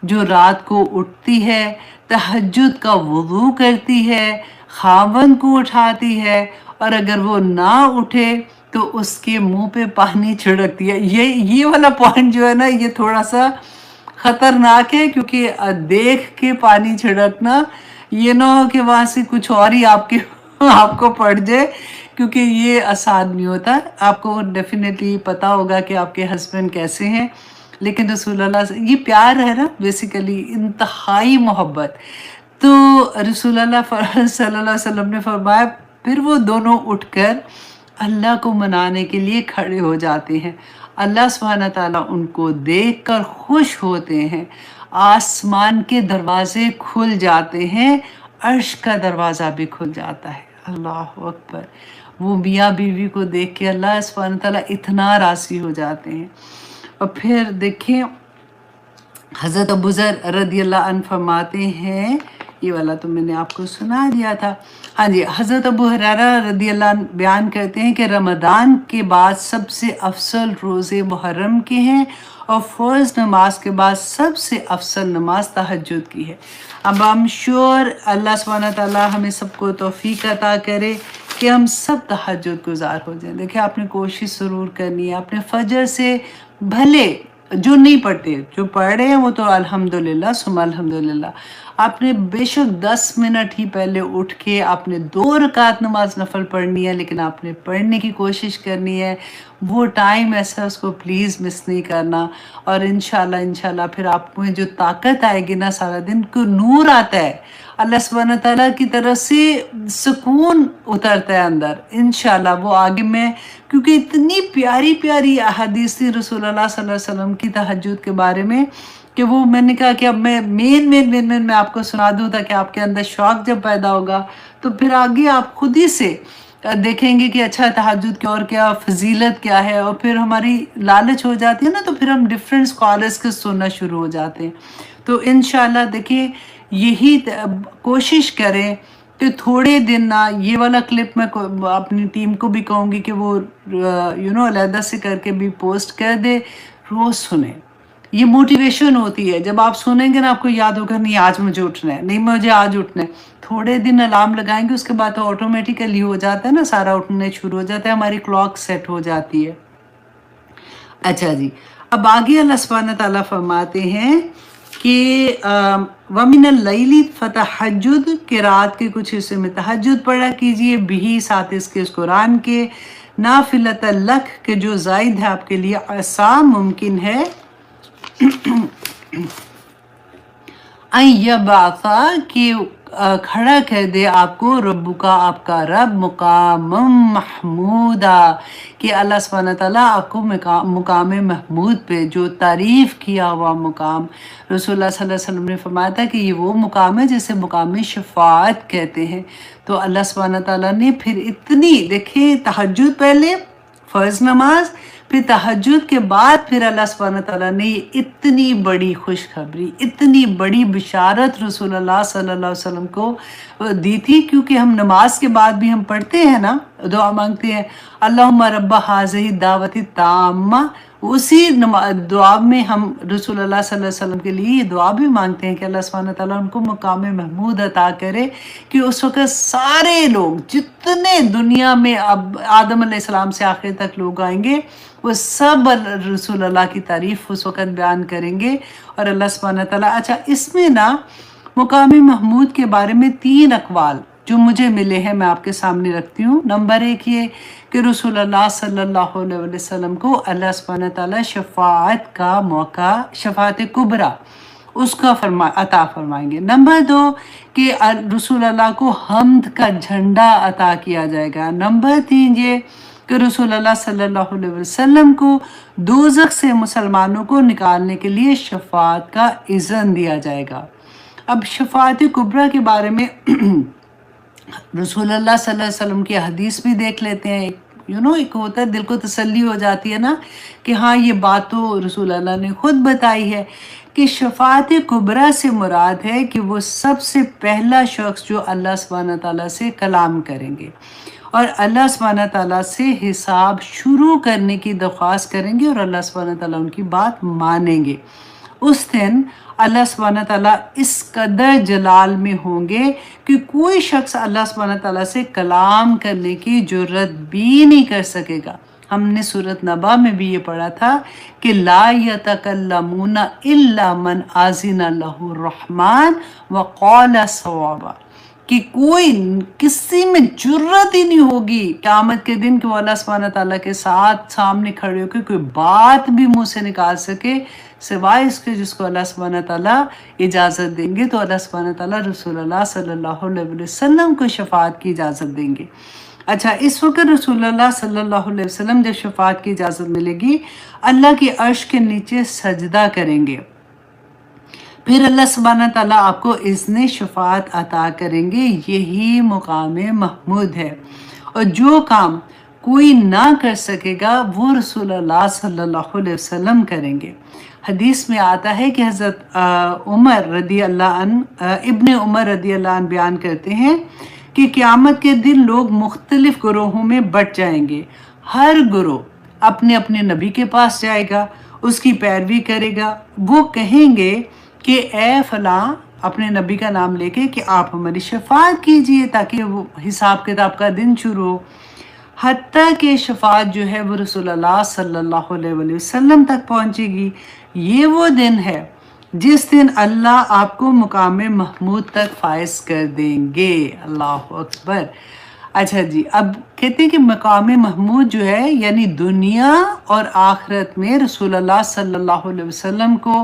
जो रात को उठती है, तहज्जुद का वुज़ू करती है, खावंद को उठाती है, और अगर वो ना उठे तो उसके मुंह पे पानी छिड़कती है। ये वाला पॉइंट जो है ना, ये थोड़ा सा ख़तरनाक है, क्योंकि देख के पानी छिड़कना, ये ना हो कि वहाँ से कुछ और ही आपको पड़ जाए, क्योंकि ये आसान नहीं होता। आपको डेफिनेटली पता होगा कि आपके हस्बैंड कैसे हैं, लेकिन रसूलुल्लाह से ये प्यार है ना, बेसिकली इंतहाई मोहब्बत। तो रसूलुल्लाह सल्लल्लाहु अलैहि वसल्लम ने फरमाया, फिर वो दोनों उठकर अल्लाह को मनाने के लिए खड़े हो जाते हैं। अल्लाह सुब्हानहू व तआला उनको देखकर खुश होते हैं, आसमान के दरवाजे खुल जाते हैं, अर्श का दरवाज़ा भी खुल जाता है। अल्लाह अकबर। वो मियाँ बीवी को देख के अल्लाह सुब्हानहू व तआला इतना राज़ी हो जाते हैं। और फिर देखें हज़रत अबू ज़र रदियल्लाहु अन्हु फरमाते हैं, ये वाला तो मैंने आपको सुना दिया था। हाँ जी, हज़रत अबू हुरैरा रदियल्लाहु अन्हु बयान करते हैं कि रमज़ान के बाद सबसे अफसल रोज़े मुहर्रम के हैं, और फ़र्ज़ नमाज के बाद सबसे अफसल नमाज तहज्जुद की है। अब आई एम श्योर अल्लाह सुब्हानहू व तआला हमें सबको तौफीक अता करे कि हम सब तहज्जुद गुज़ार हो जाएं। देखिए आपने कोशिश ज़रूर करनी है, अपने फजर से, भले जो नहीं पढ़ते, जो पढ़ रहे हैं वो तो अल्हम्दुलिल्लाह सुम्मा अल्हम्दुलिल्लाह, आपने बेशक 10 मिनट ही पहले उठ के आपने 2 रकात नमाज नफल पढ़नी है, लेकिन आपने पढ़ने की कोशिश करनी है। वो टाइम ऐसा, उसको प्लीज़ मिस नहीं करना। और इंशाल्लाह फिर आप में जो ताकत आएगी ना, सारा दिन को नूर आता है, अल्लाह सुब्हानहू व तआला की तरफ से सुकून उतरता है अंदर। इंशाल्लाह वो आगे में, क्योंकि इतनी प्यारी प्यारी अहादीस थी रसूलुल्लाह सल्लल्लाहु अलैहि वसल्लम की तहज्जुद के बारे में, कि वो मैंने कहा कि अब मैं मेन मैं आपको सुना दूँ, ताकि आपके अंदर शौक़ जब पैदा होगा तो फिर आगे आप खुद ही से देखेंगे कि अच्छा तहज्जुद की और क्या फजीलत क्या है, और फिर हमारी लालच हो जाती है ना, तो फिर हम डिफरेंट स्कॉलर्स के सुनना शुरू हो जाते हैं। तो इंशाल्लाह देखिए यही कोशिश करें कि थोड़े दिन ना, ये वाला क्लिप मैं अपनी टीम को भी कहूँगी कि वो अलहदा से करके भी पोस्ट कर दे, रोज़ सुने। ये मोटिवेशन होती है, जब आप सुनेंगे ना आपको याद होगा, नहीं आज मुझे उठना है, नहीं मुझे आज उठना है। थोड़े दिन अलार्म लगाएंगे, उसके बाद तो ऑटोमेटिकली हो जाता है ना, सारा उठने शुरू हो जाता है, हमारी क्लॉक सेट हो जाती है। अच्छा जी, अब आगे अल्लाह सुब्हानहू व तआला फरमाते हैं कि वमिनल लैली फतहज्जुद, के रात के कुछ हिस्से में तहज्जुद पढ़ा कीजिए, बिही साथ इसके इस कुरान के, नाफिलत लक, के जो जायद है आपके लिए, आसान मुमकिन है अय्यबासा, कि खड़ा कर दे आपको रब्बु का, आपका रब, मुकाम महमूदा, कि अल्लाह सुब्हानहू व तआला आपको मुकाम महमूद पे, जो तारीफ़ किया हुआ मुकाम। रसूलुल्लाह सल्लल्लाहु अलैहि वसल्लम ने फरमाया था कि ये वो मुकाम है जिसे मुकाम शफ़ाअत कहते हैं। तो अल्लाह सुब्हानहू व तआला ने फिर इतनी, देखिए तहज्जुद पहले फ़र्ज़ नमाज, پھر تہجد کے بعد پھر اللہ سبحانہ تعالیٰ نے یہ اتنی بڑی خوشخبری، اتنی بڑی بشارت رسول اللہ صلی اللہ علیہ وسلم کو دی تھی، کیونکہ ہم نماز کے بعد بھی ہم پڑھتے ہیں نا، دعا مانگتے ہیں اللہم رب ہذہ الدعوۃ التامہ، اسی دعا میں ہم رسول اللہ صلی اللہ علیہ وسلم کے لیے یہ دعا بھی مانگتے ہیں کہ اللہ سبحانہ تعالیٰ ان کو مقام محمود عطا کرے، کہ اس وقت سارے لوگ جتنے دنیا میں اب آدم علیہ السلام سے آخر تک لوگ آئیں گے، وہ سب رسول اللہ کی تعریف اس وقت بیان کریں گے۔ اور اللہ سبحانہ تعالیٰ، اچھا اس میں نا مقام محمود کے بارے میں 3 اقوال جو مجھے ملے ہیں میں آپ کے سامنے رکھتی ہوں۔ نمبر 1 یہ کہ رسول اللہ صلی اللہ علیہ وسلم کو اللہ سبحانہ تعالیٰ شفاعت کا موقع، شفاعت کبریٰ اس کا عطا فرمائیں گے۔ نمبر 2 کہ رسول اللہ کو حمد کا جھنڈا عطا کیا جائے گا۔ نمبر 3 یہ کہ رسول اللہ صلی اللہ علیہ وسلم کو دوزخ سے مسلمانوں کو نکالنے کے لیے شفاعت کا اذن دیا جائے گا۔ اب شفاعت کبریٰ کے بارے میں رسول اللہ صلی اللہ علیہ وسلم کی حدیث بھی دیکھ لیتے ہیں۔ ایک ہوتا ہے دل کو تسلی ہو جاتی ہے نا کہ ہاں یہ بات تو رسول اللہ نے خود بتائی ہے، کہ شفاعت کبریٰ سے مراد ہے کہ وہ سب سے پہلا شخص جو اللہ سبحانہ تعالیٰ سے کلام کریں گے اور اللہ سبحانہ تعالیٰ سے حساب شروع کرنے کی درخواست کریں گے، اور اللہ سبحانہ تعالیٰ ان کی بات مانیں گے۔ اس دن اللہ سبحانہ تعالیٰ اس قدر جلال میں ہوں گے کہ کوئی شخص اللہ سبحانہ تعالیٰ سے کلام کرنے کی جرت بھی نہیں کر سکے گا۔ ہم نے سورۃ نبا میں بھی یہ پڑھا تھا کہ لا یتکلمون الا من اذن لہ الرحمن وقال صوابا، کہ کوئی کسی میں جرت ہی نہیں ہوگی قیامت کے دن کہ وہ اللہ سبحانہ تعالیٰ کے ساتھ سامنے کھڑے ہو کے کوئی بات بھی منہ سے نکال سکے، سوائے اس کے جس کو اللہ سبحانہ تعالیٰ اجازت دیں گے۔ تو اللہ سبحانہ تعالیٰ رسول اللہ صلی اللہ علیہ وسلم کو شفاعت کی اجازت دیں گے۔ اچھا اس وقت رسول اللہ صلی اللہ علیہ وسلم جب شفاعت کی اجازت ملے گی، اللہ کی عرش کے نیچے سجدہ کریں گے، پھر اللہ سبحانہ تعالیٰ آپ کو اذن شفاعت عطا کریں گے۔ یہی مقام محمود ہے، اور جو کام کوئی نہ کر سکے گا وہ رسول اللہ صلی اللہ علیہ وسلم کریں گے۔ حدیث میں آتا ہے کہ حضرت عمر رضی اللہ عنہ، ابن عمر رضی اللہ عنہ بیان کرتے ہیں کہ قیامت کے دن لوگ مختلف گروہوں میں بٹ جائیں گے، ہر گروہ اپنے اپنے نبی کے پاس جائے گا، اس کی پیروی کرے گا۔ وہ کہیں گے کہ اے فلاں، اپنے نبی کا نام لے کے، کہ آپ ہماری شفاعت کیجئے تاکہ وہ حساب کتاب کا دن شروع ہو، حتیٰ کہ شفاعت جو ہے وہ رسول اللہ صلی اللہ علیہ وسلم تک پہنچے گی۔ یہ وہ دن ہے جس دن اللہ آپ کو مقام محمود تک فائز کر دیں گے۔ اللہ اکبر۔ اچھا جی، اب کہتے ہیں کہ مقام محمود جو ہے یعنی دنیا اور آخرت میں رسول اللہ صلی اللہ علیہ وسلم کو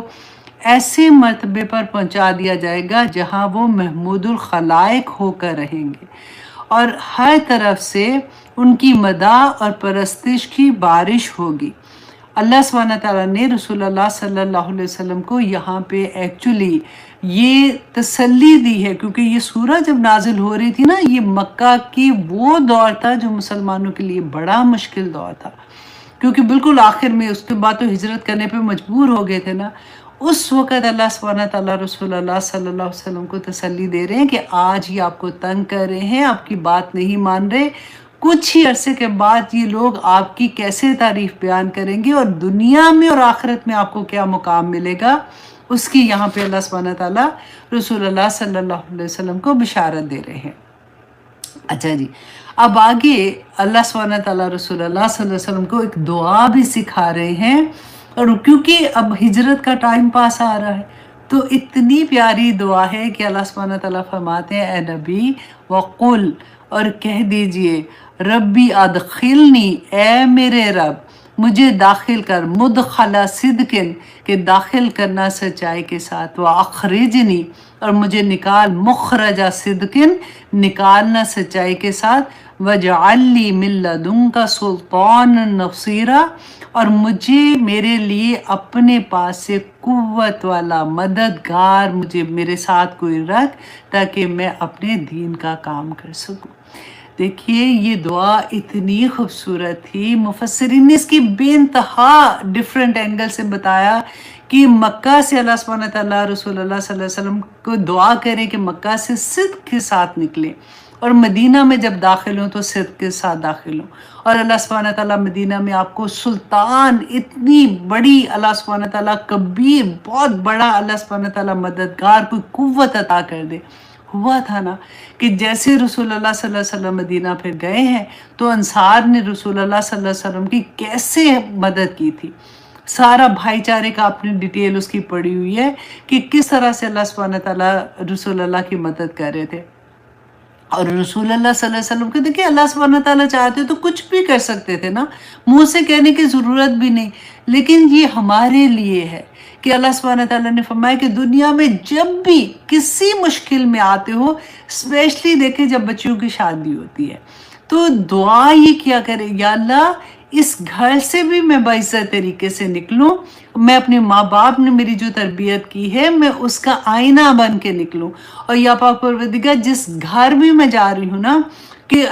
ایسے مرتبے پر پہنچا دیا جائے گا جہاں وہ محمود الخلائق ہو کر رہیں گے، اور ہر طرف سے ان کی مدح اور پرستش کی بارش ہوگی۔ اللہ سبحانہ تعالیٰ نے رسول اللہ صلی اللہ علیہ وسلم کو یہاں پہ ایکچولی یہ تسلی دی ہے، کیونکہ یہ سورہ جب نازل ہو رہی تھی نا، یہ مکہ کی وہ دور تھا جو مسلمانوں کے لیے بڑا مشکل دور تھا، کیونکہ بالکل آخر میں اس کے بعد تو ہجرت کرنے پہ مجبور ہو گئے تھے نا۔ اس وقت اللہ سبحانہ تعالیٰ رسول اللہ صلی اللہ علیہ وسلم کو تسلی دے رہے ہیں کہ آج ہی آپ کو تنگ کر رہے ہیں، آپ کی بات نہیں مان رہے، کچھ ہی عرصے کے بعد یہ لوگ آپ کی کیسے تعریف بیان کریں گے، اور دنیا میں اور آخرت میں آپ کو کیا مقام ملے گا، اس کی یہاں پہ اللہ سبحانہ تعالیٰ رسول اللہ صلی اللہ علیہ وسلم کو بشارت دے رہے ہیں۔ اچھا جی، اب آگے اللہ سبحانہ تعالیٰ رسول اللہ صلی اللہ علیہ وسلم کو ایک دعا بھی سکھا رہے ہیں، اور کیونکہ اب ہجرت کا ٹائم پاس آ رہا ہے تو اتنی پیاری دعا ہے کہ اللہ سبحانہ تعالیٰ فرماتے ہیں اے نبی وقل، اور کہہ دیجئے ربی ادخلنی، اے میرے رب مجھے داخل کر، مدخل صدقن، کہ داخل کرنا سچائی کے ساتھ، واخرجنی، اور مجھے نکال، مخرج صدقن، نکالنا سچائی کے ساتھ، وجعل لی من لدنک سلطان نصیرا، اور مجھے میرے لیے اپنے پاس سے قوت والا مددگار مجھے میرے ساتھ کوئی رکھ تاکہ میں اپنے دین کا کام کر سکوں۔ دیکھیے یہ دعا اتنی خوبصورت تھی، مفسرین نے اس کی بے انتہا ڈفرینٹ اینگل سے بتایا کہ مکہ سے اللہ سبحانہ تعالیٰ رسول اللہ صلی اللہ علیہ وسلم کو دعا کریں کہ مکہ سے صدق کے ساتھ نکلیں، اور مدینہ میں جب داخل ہوں تو صدق کے ساتھ داخل ہوں، اور اللہ سبحانہ تعالیٰ مدینہ میں آپ کو سلطان، اتنی بڑی اللہ سبحانہ تعالیٰ کبیر، بہت بڑا اللہ سبحانہ تعالیٰ مددگار، کوئی قوت عطا کر دے۔ ہوا تھا نا کہ جیسے رسول اللہ صلی اللہ علیہ وسلم مدینہ پھر گئے ہیں تو انصار نے رسول اللہ صلی اللہ علیہ وسلم کی کیسے مدد کی تھی، سارا بھائی چارے کا اپنی ڈیٹیل اس کی پڑی ہوئی ہے کہ کس طرح سے اللہ سبحانہ تعالیٰ رسول اللہ کی مدد کر رہے تھے۔ اور رسول اللہ صلی اللہ علیہ وسلم کو دیکھیں، اللہ سبحانہ تعالیٰ چاہتے تو کچھ بھی کر سکتے تھے نا، منہ سے کہنے کی ضرورت بھی نہیں، لیکن یہ ہمارے لیے ہے کہ اللہ سبحانہ تعالیٰ نے فرمایا کہ دنیا میں جب بھی کسی مشکل میں آتے ہو، اسپیشلی دیکھیں جب بچیوں کی شادی ہوتی ہے، تو دعا یہ کیا کرے، یا اللہ اس گھر سے بھی میں باعزت طریقے سے نکلوں، میں اپنے ماں باپ نے میری جو تربیت کی ہے میں اس کا آئینہ بن کے نکلوں، اور یا پاک پروردگار جس گھر بھی میں جا رہی ہوں نا کہ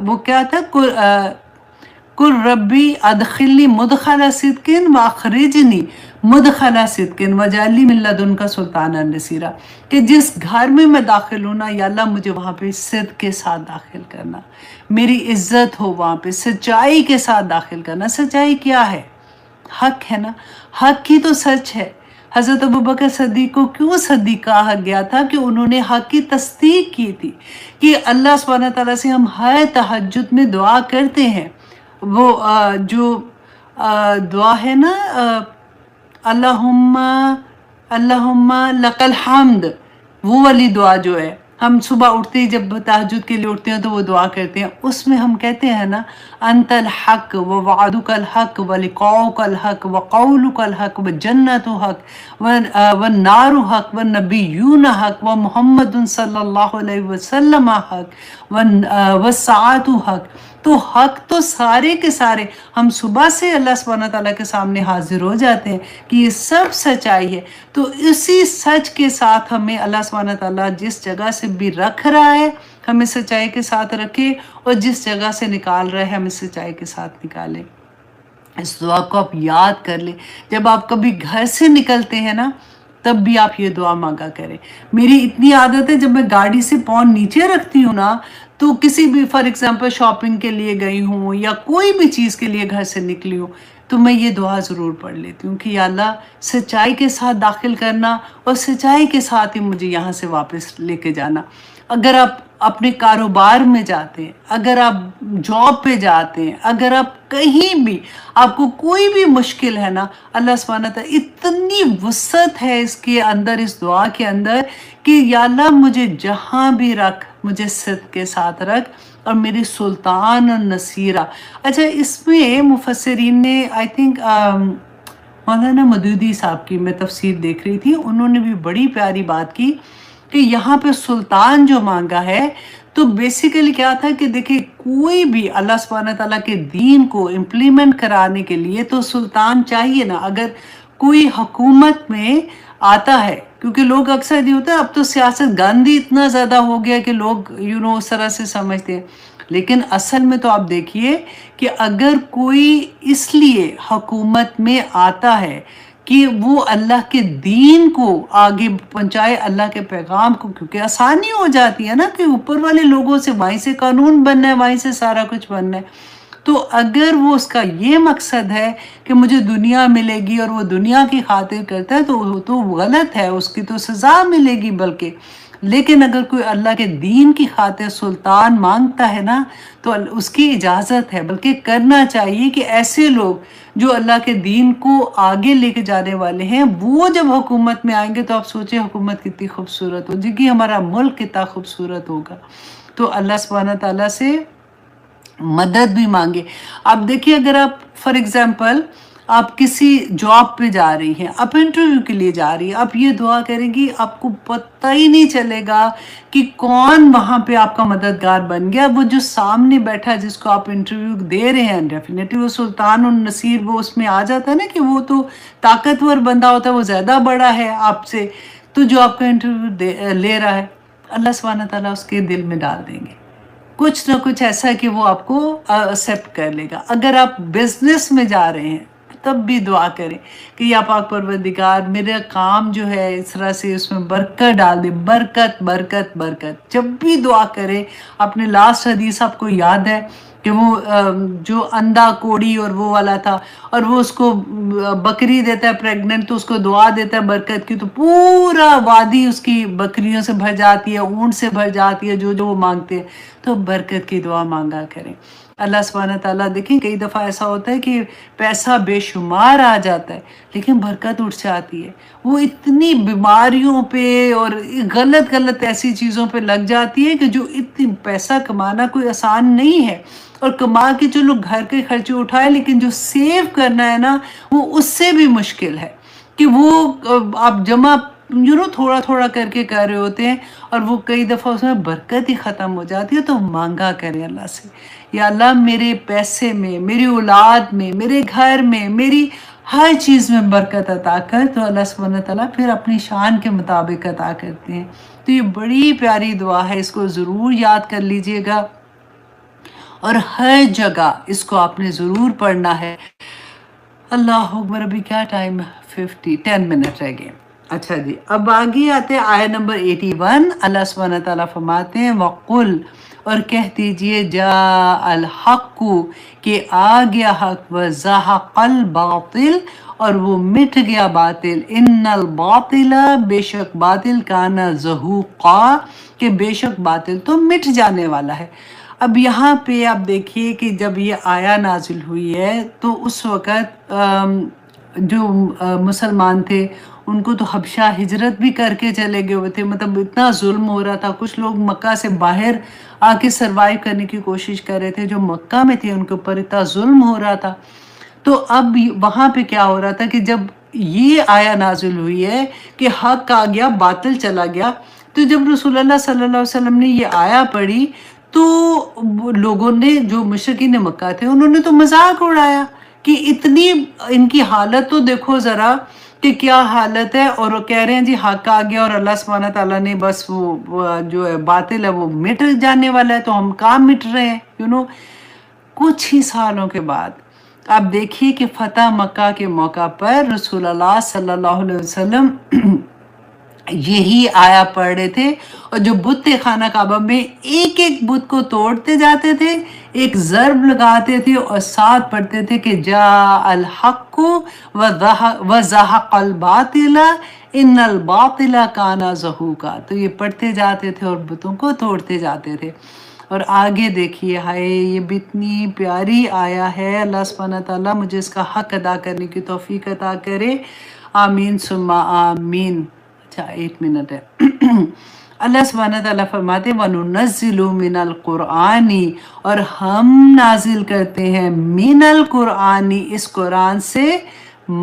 وہ کیا تھا، قل ربی ادخلنی مدخل صدق واخرجنی مدخل صدق واجعل لی من لدنک سلطانا نصیرا، کہ جس گھر میں داخل ہوں نا، یا اللہ مجھے وہاں پہ صدق کے ساتھ داخل کرنا، میری عزت ہو وہاں پہ، سچائی کے ساتھ داخل کرنا۔ سچائی کیا ہے؟ حق ہے نا، حق کی تو سچ ہے۔ حضرت ابوبکر صدیق کو کیوں صدیق کہا گیا تھا؟ کہ انہوں نے حق کی تصدیق کی تھی، کہ اللہ سبحانہ تعالیٰ سے ہم ہر تہجد میں دعا کرتے ہیں، وہ جو دعا ہے نا، اللہم لک الحمد، وہ والی دعا جو ہے ہم صبح اٹھتے ہی جب تہجد کے لیے اٹھتے ہیں تو وہ دعا کرتے ہیں، اس میں ہم کہتے ہیں نا، انت الحق و وعدک الحق و لقاؤک الحق و قولک الحق و جنت حق و نار حق و نبیون حق و محمد صلی اللہ علیہ وسلم حق و ساعت حق۔ تو حق تو سارے کے سارے ہم صبح سے اللہ سبحانہ تعالیٰ کے سامنے حاضر ہو جاتے ہیں کہ یہ سب سچائی ہے، تو اسی سچ کے ساتھ ہمیں اللہ سبحانہ تعالیٰ جس جگہ سے بھی رکھ رہا ہے ہمیں سچائی کے ساتھ رکھے، اور جس جگہ سے نکال رہا ہے ہمیں سچائی کے ساتھ نکالے۔ اس دعا کو آپ یاد کر لیں، جب آپ کبھی گھر سے نکلتے ہیں نا تب بھی آپ یہ دعا مانگا کریں۔ میری اتنی عادت ہے، جب میں گاڑی سے پاؤں نیچے رکھتی ہوں نا تو کسی بھی فار ایگزامپل شاپنگ کے لیے گئی ہوں یا کوئی بھی چیز کے لیے گھر سے نکلی ہوں تو میں یہ دعا ضرور پڑھ لیتی ہوں کہ یا اللہ سچائی کے ساتھ داخل کرنا، اور سچائی کے ساتھ ہی مجھے یہاں سے واپس لے کے جانا۔ اگر آپ اپنے کاروبار میں جاتے ہیں، اگر آپ جاب پہ جاتے ہیں، اگر آپ کہیں بھی آپ کو کوئی بھی مشکل ہے نا، اللہ سبحانہ تعالیٰ اتنی وسعت ہے اس کے اندر، اس دعا کے اندر، کہ یا اللہ مجھے جہاں بھی رکھ، مجھے صدق کے ساتھ رکھ، اور میری سلطان اور نصیرہ۔ اچھا، اس میں مفسرین نے آئی تھنک مولانا مودودی صاحب کی میں تفسیر دیکھ رہی تھی، انہوں نے بھی بڑی پیاری بات کی کہ یہاں پہ سلطان جو مانگا ہے تو بیسیکلی کیا تھا کہ دیکھیں کوئی بھی اللہ سبحانہ تعالیٰ کے دین کو امپلیمنٹ کرانے کے لیے تو سلطان چاہیے نا۔ اگر کوئی حکومت میں آتا ہے، کیونکہ لوگ اکثر یہ ہوتا ہے، اب تو سیاست گاندھی اتنا زیادہ ہو گیا کہ لوگ اس طرح سے سمجھتے ہیں، لیکن اصل میں تو آپ دیکھیے کہ اگر کوئی اس لیے حکومت میں آتا ہے کہ وہ اللہ کے دین کو آگے پہنچائے، اللہ کے پیغام کو، کیونکہ آسانی ہو جاتی ہے نا کہ اوپر والے لوگوں سے وہیں سے قانون بننا ہے، وہیں سے سارا کچھ بننا ہے، تو اگر وہ اس کا یہ مقصد ہے کہ مجھے دنیا ملے گی اور وہ دنیا کی خاطر کرتا ہے تو وہ تو غلط ہے، اس کی تو سزا ملے گی بلکہ۔ لیکن اگر کوئی اللہ کے دین کی خاطر سلطان مانگتا ہے نا تو اس کی اجازت ہے، بلکہ کرنا چاہیے کہ ایسے لوگ جو اللہ کے دین کو آگے لے کے جانے والے ہیں وہ جب حکومت میں آئیں گے تو آپ سوچیں حکومت کتنی خوبصورت ہو جی، کہ ہمارا ملک کتنا خوبصورت ہوگا۔ تو اللہ سبحانہ تعالیٰ سے مدد بھی مانگے۔ آپ دیکھیے، اگر آپ فار ایگزامپل آپ کسی جاب پہ جا رہی ہیں، آپ انٹرویو کے لیے جا رہی ہیں، آپ یہ دعا کریں گی، آپ کو پتہ ہی نہیں چلے گا کہ کون وہاں پہ آپ کا مددگار بن گیا۔ وہ جو سامنے بیٹھا جس کو آپ انٹرویو دے رہے ہیں، ڈیفینیٹلی وہ سلطان النصیر، وہ اس میں آ جاتا ہے نا کہ وہ تو طاقتور بندہ ہوتا ہے، وہ زیادہ بڑا ہے آپ سے، تو جو آپ کا انٹرویو لے رہا ہے اللہ سبحانہ تعالیٰ اس کے دل میں ڈال دیں گے کچھ نہ کچھ ایسا کہ وہ آپ کو ایکسیپٹ کر لے گا۔ اگر آپ بزنس میں جا رہے ہیں تب بھی دعا کریں کہ یا پاک پروردگار میرا کام جو ہے اس طرح سے اس میں برکت ڈال دے، برکت برکت برکت۔ جب بھی دعا کریں، اپنے لاسٹ حدیث آپ کو یاد ہے کہ وہ جو اندھا کوڑی اور وہ والا تھا، اور وہ اس کو بکری دیتا ہے پریگننٹ، تو اس کو دعا دیتا ہے برکت کی، تو پورا وادی اس کی بکریوں سے بھر جاتی ہے، اونٹ سے بھر جاتی ہے، جو جو وہ مانگتے ہیں۔ تو برکت کی دعا مانگا کریں۔ اللہ سبحانہ تعالیٰ دیکھیں کئی دفعہ ایسا ہوتا ہے کہ پیسہ بے شمار آ جاتا ہے لیکن برکت اٹھ جاتی ہے، وہ اتنی بیماریوں پہ اور غلط غلط ایسی چیزوں پہ لگ جاتی ہے کہ جو اتنی پیسہ کمانا کوئی آسان نہیں ہے، اور کما کے جو لوگ گھر کے خرچے اٹھائے، لیکن جو سیو کرنا ہے نا وہ اس سے بھی مشکل ہے کہ وہ آپ جمع تھوڑا تھوڑا کر کے کر رہے ہوتے ہیں، اور وہ کئی دفعہ اس میں برکت ہی ختم ہو جاتی ہے۔ تو مانگا کریں اللہ سے، یا اللہ میرے پیسے میں، میری اولاد میں، میرے گھر میں، میری ہر چیز میں برکت عطا کر۔ تو اللہ سبحانہ تعالیٰ پھر اپنی شان کے مطابق عطا کرتے ہیں۔ تو یہ بڑی پیاری دعا ہے، اس کو ضرور یاد کر لیجئے گا، اور ہر جگہ اس کو آپ نے ضرور پڑھنا ہے۔ اللہ اکبر۔ ابھی کیا ٹائم ہے؟ 10 منٹ رہ گئے۔ اچھا جی، اب آگے آتے ہیں آیت نمبر 81۔ اللہ سبحانہ تعالیٰ فرماتے ہیں وَقُلْ، اور کہہ دیجئے جاء الحق، کہ آ گیا حق، وزہق الباطل، اور وہ مٹ گیا باطل، ان الباطل، بے شک باطل، کانا زہوقا، کہ بے شک باطل تو مٹ جانے والا ہے۔ اب یہاں پہ آپ دیکھیے کہ جب یہ آیا نازل ہوئی ہے تو اس وقت جو مسلمان تھے ان کو تو حبشہ ہجرت بھی کر کے چلے گئے ہوئے تھے، مطلب اتنا ظلم ہو رہا تھا، کچھ لوگ مکہ سے باہر آ کے سروائیو کرنے کی کوشش کر رہے تھے، جو مکہ میں تھے ان کے اوپر اتنا ظلم ہو رہا تھا۔ تو اب وہاں پہ کیا ہو رہا تھا کہ جب یہ آیا نازل ہوئی ہے کہ حق آ گیا باطل چلا گیا، تو جب رسول اللہ صلی اللہ علیہ وسلم نے یہ آیا پڑھی تو لوگوں نے، جو مشرکین مکہ تھے، انہوں نے تو مذاق اڑایا کہ اتنی ان کی حالت تو دیکھو ذرا کہ کیا حالت ہے، اور وہ کہہ رہے ہیں جی حق آ گیا، اور اللہ سبحانہ تعالیٰ نے بس وہ جو ہے باطل ہے وہ مٹ جانے والا ہے، تو ہم کہاں مٹ رہے ہیں کچھ ہی سالوں کے بعد آپ دیکھیے کہ فتح مکہ کے موقع پر رسول اللہ صلی اللہ علیہ وسلم یہی آیا پڑھ رہے تھے، اور جو بت تھے خانہ کعبہ میں، ایک ایک بت کو توڑتے جاتے تھے، ایک ضرب لگاتے تھے، اور ساتھ پڑھتے تھے کہ جاء الحق وزہق الباطل ان الباطل کان زہوقا۔ تو یہ پڑھتے جاتے تھے اور بتوں کو توڑتے جاتے تھے۔ اور آگے دیکھیے، ہائے یہ بھی اتنی پیاری آیا ہے، اللہ سبحانہ تعالیٰ مجھے اس کا حق ادا کرنے کی توفیق عطا کرے، آمین ثم آمین۔ اچھا 8 منٹ ہے۔ اللہ سبحانہ تعالیٰ فرماتے ہیں وَنُنَزِّلُ مِنَ الْقُرْآنِ، اور ہم نازل کرتے ہیں من القرآن، اس قرآن سے،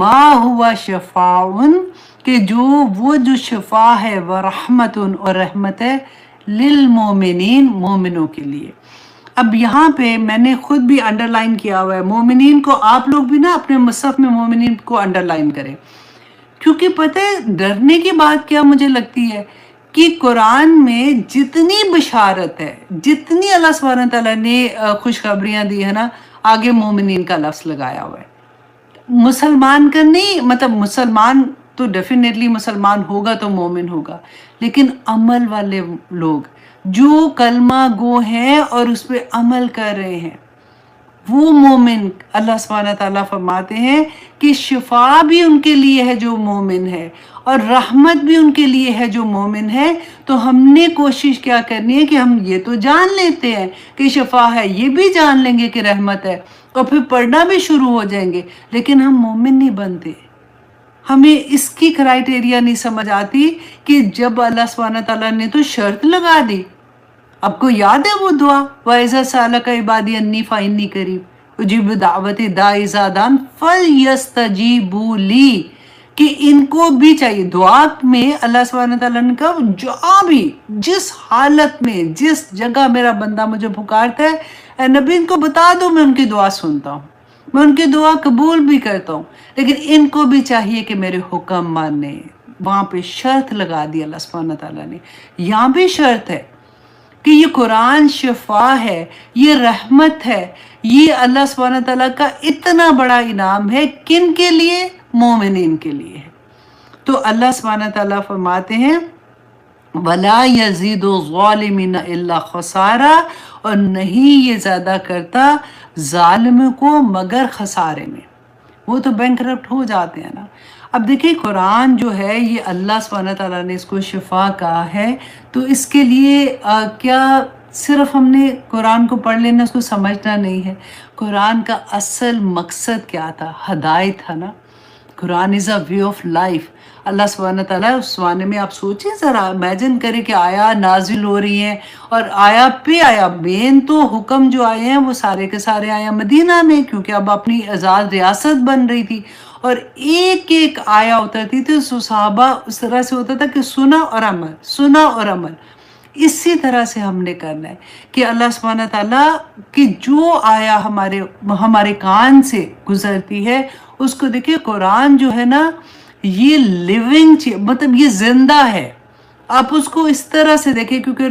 ما ہوا شفاء، کہ وہ جو شفا ہے، ورحمت، اور رحمت ہے، للمومنین، مومنوں کے لیے۔ اب یہاں پہ میں نے خود بھی انڈر لائن کیا ہوا ہے مومنین کو، آپ لوگ بھی نا اپنے مصحف میں مومنین کو انڈر لائن کریں، کیونکہ پتہ ہے ڈرنے کی بات کیا مجھے لگتی ہے کہ قرآن میں جتنی بشارت ہے، جتنی اللہ سبحانہ تعالیٰ نے خوشخبریاں دی ہے نا، آگے مومنین کا لفظ لگایا ہوا ہے۔ مسلمان کا نہیں، مطلب مسلمان تو ڈیفینیٹلی مسلمان ہوگا تو مومن ہوگا، لیکن عمل والے لوگ جو کلمہ گو ہیں اور اس پہ عمل کر رہے ہیں، وہ مومن، اللہ سبحانہ تعالیٰ فرماتے ہیں کہ شفا بھی ان کے لیے ہے جو مومن ہے، اور رحمت بھی ان کے لیے ہے جو مومن ہے۔ تو ہم نے کوشش کیا کرنی ہے کہ ہم یہ تو جان لیتے ہیں کہ شفا ہے، یہ بھی جان لیں گے کہ رحمت ہے، اور پھر پڑھنا بھی شروع ہو جائیں گے، لیکن ہم مومن نہیں بنتے۔ ہمیں اس کی کرائیٹیریا نہیں سمجھ آتی کہ جب اللہ سبحانہ تعالیٰ نے تو شرط لگا دی۔ آپ کو یاد ہے وہ دعا وَإِذَا سَأَلَكَ عِبَادِي أَنِّي فَإِنِّي قَرِيبٌ أُجِيبُ دَعْوَتَ الدَّاعِ إِذَا دَعَانِ فَلْيَسْتَجِيبُوا لِي، کہ ان کو بھی چاہیے دعا میں۔ اللہ سبحانہ تعالیٰ نے کہا جہاں بھی، جس حالت میں، جس جگہ میرا بندہ مجھے پکارتا ہے، اے نبی ان کو بتا دو، میں ان کی دعا سنتا ہوں، میں ان کی دعا قبول بھی کرتا ہوں، لیکن ان کو بھی چاہیے کہ میرے حکم مانے۔ وہاں پہ شرط لگا دی اللہ سبحانہ تعالیٰ نے، یہاں بھی شرط ہے کہ یہ قرآن شفا ہے، یہ رحمت ہے، یہ اللہ سبحانہ تعالیٰ کا اتنا بڑا انعام ہے. کن کے لیے؟ مومنین کے لیے ہے. تو اللہ سبحانہ تعالیٰ فرماتے ہیں وَلَا يَزِيدُ الظَّالِمِينَ إِلَّا خَسَارًا، اور نہیں یہ زیادہ کرتا ظالم کو مگر خسارے میں. وہ تو بینکرپٹ ہو جاتے ہیں نا. اب دیکھیں قرآن جو ہے یہ اللہ سبحانہ تعالیٰ نے اس کو شفا کہا ہے، تو اس کے لیے کیا صرف ہم نے قرآن کو پڑھ لینا، اس کو سمجھنا نہیں ہے. قرآن کا اصل مقصد کیا تھا؟ ہدایت تھا نا. قرآن از اے وے آف لائف. اللہ سبحانہ تعالیٰ اس زمانے میں آپ سوچیں ذرا، امیجن کریں کہ آیا نازل ہو رہی ہیں، اور آیا پہ آیا مین تو حکم جو آئے ہیں وہ سارے کے سارے آیا مدینہ میں، کیونکہ اب اپنی آزاد ریاست بن رہی تھی، اور ایک ایک آیا اترتی تھی. تو صحابہ اس طرح سے ہوتا تھا کہ سنا اور عمل، سنا اور عمل. اسی طرح سے ہم نے کرنا ہے کہ اللہ سبحانہ تعالیٰ کی جو آیا ہمارے کان سے گزرتی ہے اس کو دیکھیں. قرآن جو ہے نا یہ لیونگ مطلب یہ زندہ ہے. آپ اس کو اس طرح سے دیکھیں، کیونکہ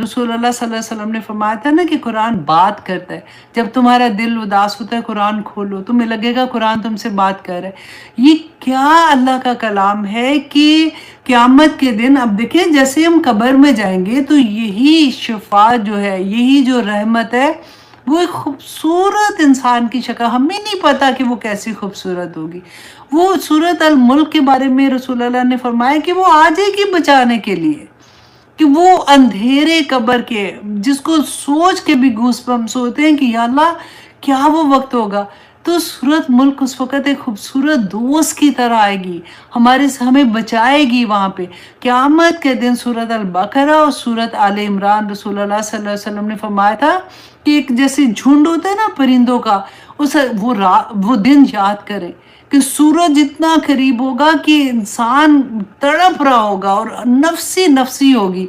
رسول اللہ صلی اللہ علیہ وسلم نے فرمایا تھا نا کہ قرآن بات کرتا ہے. جب تمہارا دل اداس ہوتا ہے قرآن کھولو، تمہیں لگے گا قرآن تم سے بات کر رہا ہے. یہ کیا اللہ کا کلام ہے کہ قیامت کے دن اب دیکھیں جیسے ہم قبر میں جائیں گے تو یہی شفا جو ہے، یہی جو رحمت ہے، وہ ایک خوبصورت انسان کی شکل، ہمیں نہیں پتا کہ وہ کیسی خوبصورت ہوگی. وہ سورۃ الملک کے بارے میں رسول اللہ نے فرمایا کہ وہ آ جائے گی بچانے کے لیے، کہ وہ اندھیرے قبر کے جس کو سوچ کے بھی گوس بمس ہوتے ہیں کہ یا اللہ کیا وہ وقت ہوگا. تو سورۃ ملک اس وقت ایک خوبصورت دوست کی طرح آئے گی، ہمیں بچائے گی وہاں پہ. قیامت کے دن سورۃ البقرہ اور سورۃ آل عمران رسول اللہ صلی اللہ علیہ وسلم نے فرمایا تھا کہ ایک جیسے جھنڈ ہوتا ہے نا پرندوں کا، وہ دن یاد کریں کہ سورج اتنا قریب ہوگا کہ انسان تڑپ رہا ہوگا اور نفسی نفسی ہوگی.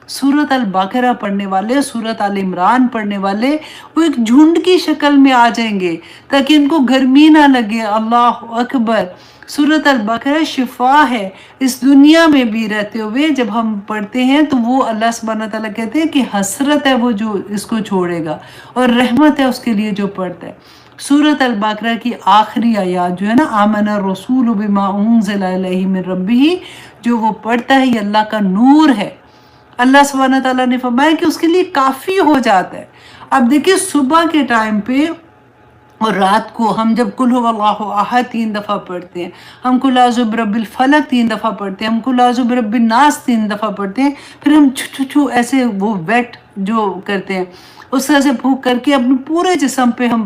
سورۃ البقرہ پڑھنے والے، سورۃ آل عمران پڑھنے والے وہ ایک جھنڈ کی شکل میں آ جائیں گے تاکہ ان کو گرمی نہ لگے. اللہ اکبر. سورۃ البقرہ شفا ہے اس دنیا میں بھی رہتے ہوئے. جب ہم پڑھتے ہیں تو وہ اللہ سبحانہ تعالیٰ کہتے ہیں کہ حسرت ہے وہ جو اس کو چھوڑے گا، اور رحمت ہے اس کے لیے جو پڑھتا ہے. سورۃ البقرہ کی آخری آیات جو ہے نا آمن الرسول بما انزل الیہ من ربہ، جو وہ پڑھتا ہے یہ اللہ کا نور ہے. اللہ سبحانہ تعالیٰ نے فرمایا کہ اس کے لیے کافی ہو جاتا ہے. اب دیکھیں صبح کے ٹائم پہ اور رات کو ہم جب قل هو اللہ احد 3 دفعہ پڑھتے ہیں، ہم قل اعوذ برب الفلق 3 دفعہ پڑھتے ہیں، ہم قل اعوذ برب الناس 3 دفعہ پڑھتے ہیں، پھر ہم چھو ایسے وہ ویٹ جو کرتے ہیں اس طرح سے پھونک کر کے اپنے پورے جسم پہ ہم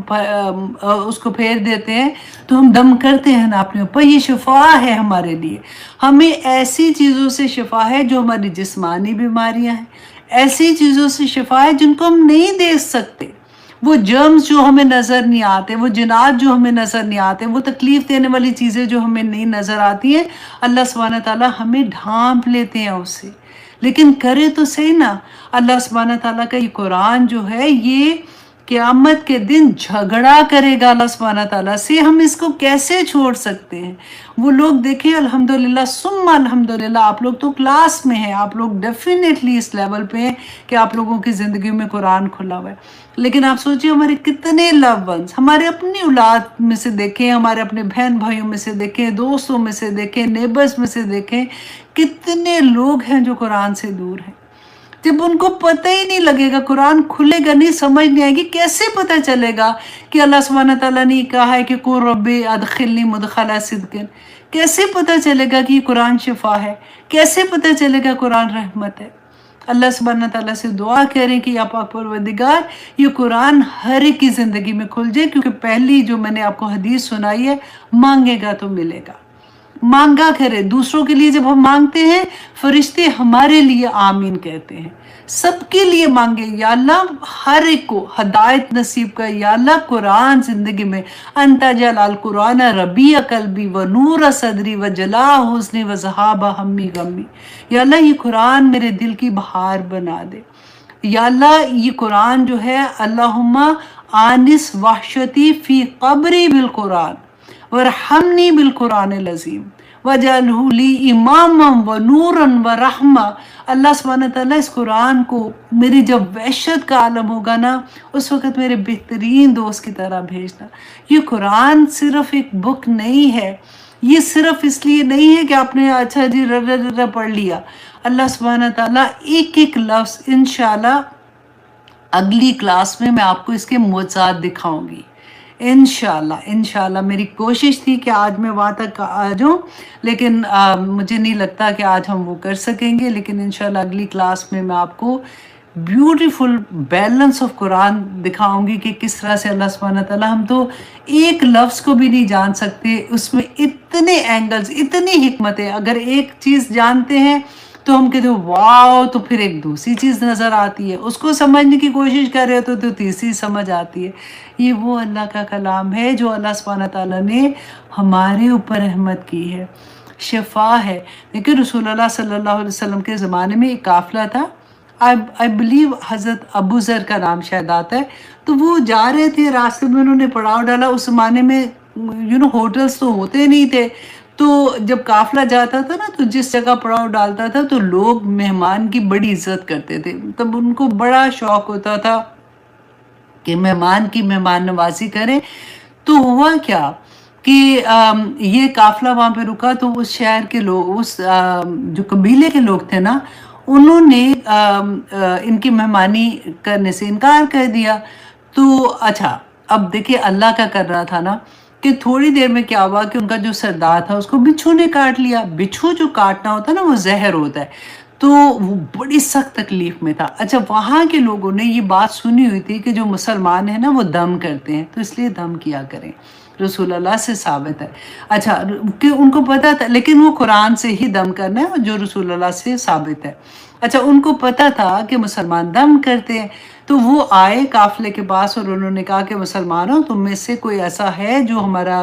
اس کو پھیر دیتے ہیں تو ہم دم کرتے ہیں نا اپنے اوپر. یہ شفا ہے ہمارے لیے. ہمیں ایسی چیزوں سے شفا ہے جو ہماری جسمانی بیماریاں ہیں، ایسی چیزوں سے شفا ہے جن کو ہم نہیں دیکھ سکتے. وہ جرمز جو ہمیں نظر نہیں آتے، وہ جنات جو ہمیں نظر نہیں آتے، وہ تکلیف دینے والی چیزیں جو ہمیں نہیں نظر آتی ہیں، اللہ سبحانہ تعالیٰ ہمیں ڈھانپ لیتے ہیں اس سے. لیکن کرے تو صحیح نا. اللہ سبحانہ تعالیٰ کا یہ قرآن جو ہے یہ قیامت کے دن جھگڑا کرے گا اللہ سبحانہ تعالیٰ سے. ہم اس کو کیسے چھوڑ سکتے ہیں؟ وہ لوگ دیکھیں الحمدللہ ثم الحمدللہ، آپ لوگ تو کلاس میں ہیں، آپ لوگ ڈیفینیٹلی اس لیول پہ ہیں کہ آپ لوگوں کی زندگی میں قرآن کھلا ہوا ہے. لیکن آپ سوچئے ہمارے کتنے لو ونس، ہمارے اپنی اولاد میں سے دیکھیں، ہمارے اپنے بہن بھائیوں میں سے دیکھیں، دوستوں میں سے دیکھیں، نیبرز میں سے دیکھیں، کتنے لوگ ہیں جو قرآن سے دور ہیں. جب ان کو پتہ ہی نہیں لگے گا، قرآن کھلے گا نہیں، سمجھ نہیں آئے گی، کیسے پتہ چلے گا کہ اللہ سبحانہ تعالیٰ نے کہا ہے کہ قل رب ادخلنی مدخل صدق؟ کیسے پتہ چلے گا کہ یہ قرآن شفا ہے؟ کیسے پتہ چلے گا قرآن رحمت ہے؟ اللہ سبحانہ تعالیٰ سے دعا کریں کہ یا پاک پروردگار یہ قرآن ہر ایک کی زندگی میں کھل جائے، کیونکہ پہلی جو میں نے آپ کو حدیث سنائی ہے، مانگے گا تو ملے گا. مانگا کرے. دوسروں کے لیے جب ہم مانگتے ہیں فرشتے ہمارے لیے آمین کہتے ہیں. سب کے لیے مانگے یا اللہ ہر ایک کو ہدایت نصیب کر. یا اللہ قرآن زندگی میں انت جلال قرآن ربیع قلبی و نور صدری و جلا حسنی و ذہاب ہمی غمی. یا اللہ یہ قرآن میرے دل کی بہار بنا دے. یا اللہ یہ قرآن جو ہے اللہم آنس وحشتی فی قبری بالقرآن ورحمنی بالقرآن العظیم वजअलहु ली इमामम व नूरन व रहमा। अल्लाह सुब्हानहू तआला इस कुरान को मेरी जब वहशत का आलम होगा ना, उस वक़्त मेरे बेहतरीन दोस्त की तरह भेजना। ये कुरान सिर्फ़ एक बुक नहीं है, ये सिर्फ़ इसलिए नहीं है कि आपने अच्छा जी र र र पढ़ लिया। अल्लाह सुब्हानहू तआला एक-एक लफ्ज़ इंशाअल्लाह अगली क्लास में मैं आपको इसके मुअज़्ज़ात दिखाऊँगी। इंशाअल्लाह, इंशाअल्लाह मेरी कोशिश थी कि आज मैं वहाँ तक आ जाऊँ, लेकिन मुझे नहीं लगता कि आज हम वो कर सकेंगे, लेकिन इंशाअल्लाह अगली क्लास में मैं आपको ब्यूटीफुल बैलेंस ऑफ कुरान दिखाऊँगी कि किस तरह से अल्लाह सुब्हानहू तआला, हम तो एक लफ्ज़ को भी नहीं जान सकते, उसमें इतने एंगल्स, इतनी हिकमतें। अगर एक चीज़ जानते हैं तो हम कहते हैं वाओ, तो फिर एक दूसरी चीज़ नज़र आती है, उसको समझने की कोशिश कर रहे हो तो तीसरी समझ आती है। ये वो अल्लाह का कलाम है जो अल्लाह सुब्हानहू तआला ने हमारे ऊपर रहमत की है, शिफा है। देखिए रसूलुल्लाह सल्लल्लाहु अलैहि वसल्लम के ज़माने में एक काफ़िला था, आई बिलीव हज़रत अबू ज़र का नाम शायद आता है। तो वो जा रहे थे, रास्ते में उन्होंने पड़ाव डाला। उस ज़माने में होटल्स तो होते नहीं थे, तो जब काफ़िला जाता था ना, तो जिस जगह पड़ाव डालता था तो लोग मेहमान की बड़ी इज़्ज़त करते थे। तब उनको बड़ा शौक होता था कि मेहमान की मेहमान नवाज़ी करें। तो हुआ क्या कि ये काफ़िला वहाँ पे रुका, तो उस शहर के लोग, उस जो कबीले के लोग थे ना, उन्होंने इनकी मेहमानी करने से इनकार कर दिया। तो अच्छा, अब देखिए अल्लाह का कर रहा था ना कि थोड़ी देर में क्या हुआ कि उनका जो सरदार था उसको बिच्छू ने काट लिया। बिच्छू जो काटना होता है ना, वो ज़हर होता है, तो वो बड़ी सख्त तकलीफ में था। अच्छा, वहाँ के लोगों ने ये बात सुनी हुई थी कि जो मुसलमान है ना वो दम करते हैं, तो इसलिए दम किया करें, रसूलुल्लाह से साबित है। अच्छा, कि उनको पता था, लेकिन वो कुरान से ही दम करना है जो रसूलुल्लाह से साबित है। अच्छा, उनको पता था कि मुसलमान दम करते हैं, तो वो आए काफ़िले के पास और उन्होंने कहा कि मुसलमानों, तुम में से कोई ऐसा है जो हमारा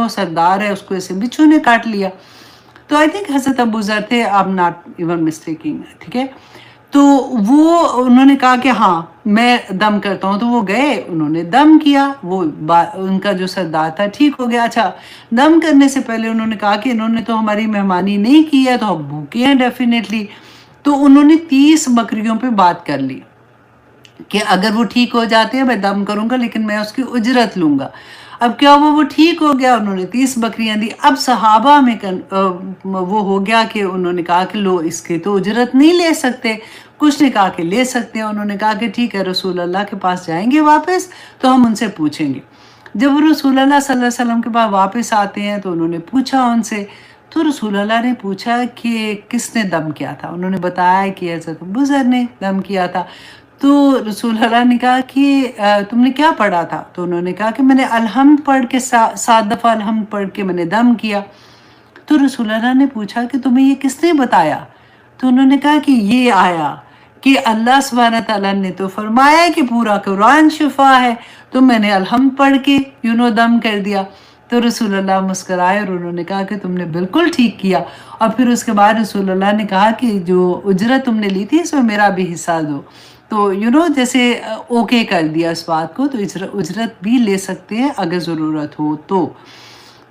सरदार है, उसको ऐसे बिच्छू ने काट लिया। तो आई थिंक हज़रत अबू ज़र थे, I am not even mistaking, ठीक है। तो वो उन्होंने कहा कि हाँ मैं दम करता हूँ। तो वो गए, उन्होंने दम किया, वो उनका जो सरदार था ठीक हो गया। अच्छा, दम करने से पहले उन्होंने कहा कि इन्होंने तो हमारी मेहमानी नहीं की है, तो हम भूखे हैं डेफिनेटली। तो उन्होंने 30 बकरियों पे बात कर ली कि अगर वो ठीक हो जाते हैं मैं दम करूँगा, लेकिन मैं उसकी उजरत लूँगा। अब क्या हुआ, वो ठीक हो गया, उन्होंने 30 बकरियां दी। अब सहाबा में वो हो गया कि उन्होंने कहा कि लो, इसकी तो उजरत नहीं ले सकते। कुछ ने कहा कि ले सकते हैं, उन्होंने कहा कि ठीक है, रसूल अल्लाह के पास जाएंगे वापस, तो हम उनसे पूछेंगे। जब रसूल अल्लाह सल्लल्लाहु अलैहि वसल्लम के पास वापस आते हैं तो उन्होंने पूछा उनसे, तो रसूल अल्लाह ने पूछा कि किसने दम किया था। उन्होंने बताया कि हज़रत अबू ज़र ने दम किया था। तो रसूल अल्लाह ने कहा कि तुमने क्या पढ़ा था? तो उन्होंने कहा कि मैंने अलहम्द पढ़ के 7 दफ़ा अलहम्द पढ़ के मैंने दम किया। तो रसूल अल्लाह ने पूछा कि तुम्हें ये किसने बताया? तो उन्होंने कहा कि ये आया कि अल्लाह सुब्हानहू तआला ने तो फरमाया कि पूरा कुरान शिफा है, तो मैंने अलहम्द पढ़ के दम कर दिया। तो रसूल अल्लाह मुस्कुराए और उन्होंने कहा कि तुमने बिल्कुल ठीक किया। और फिर उसके बाद रसूल अल्लाह ने कहा कि जो उजरत तुमने ली थी इसमें मेरा भी हिस्सा दो। तो जैसे ओके कर दिया इस बात को, तो उजरत भी ले सकते हैं अगर ज़रूरत हो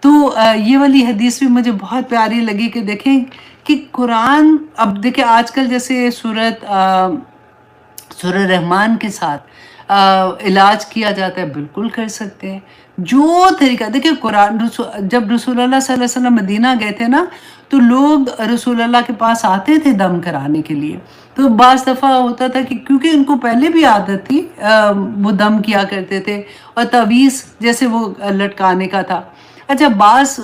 तो ये वाली हदीस भी मुझे बहुत प्यारी लगी कि देखें कि कुरान, अब देखिए आजकल जैसे सूरह रहमान के साथ इलाज किया जाता है, बिल्कुल कर सकते हैं। जो तरीका देखिए, कुरान जब रसूलुल्लाह सल्लल्लाहु अलैहि वसल्लम मदीना गए थे ना, तो लोग रसूलुल्लाह के पास आते थे दम कराने के लिए। तो बाज़ दफ़ा होता था कि क्योंकि उनको पहले भी आदत थी, वो दम किया करते थे, और तवीज़ जैसे वो लटकाने का था। अच्छा, बाज़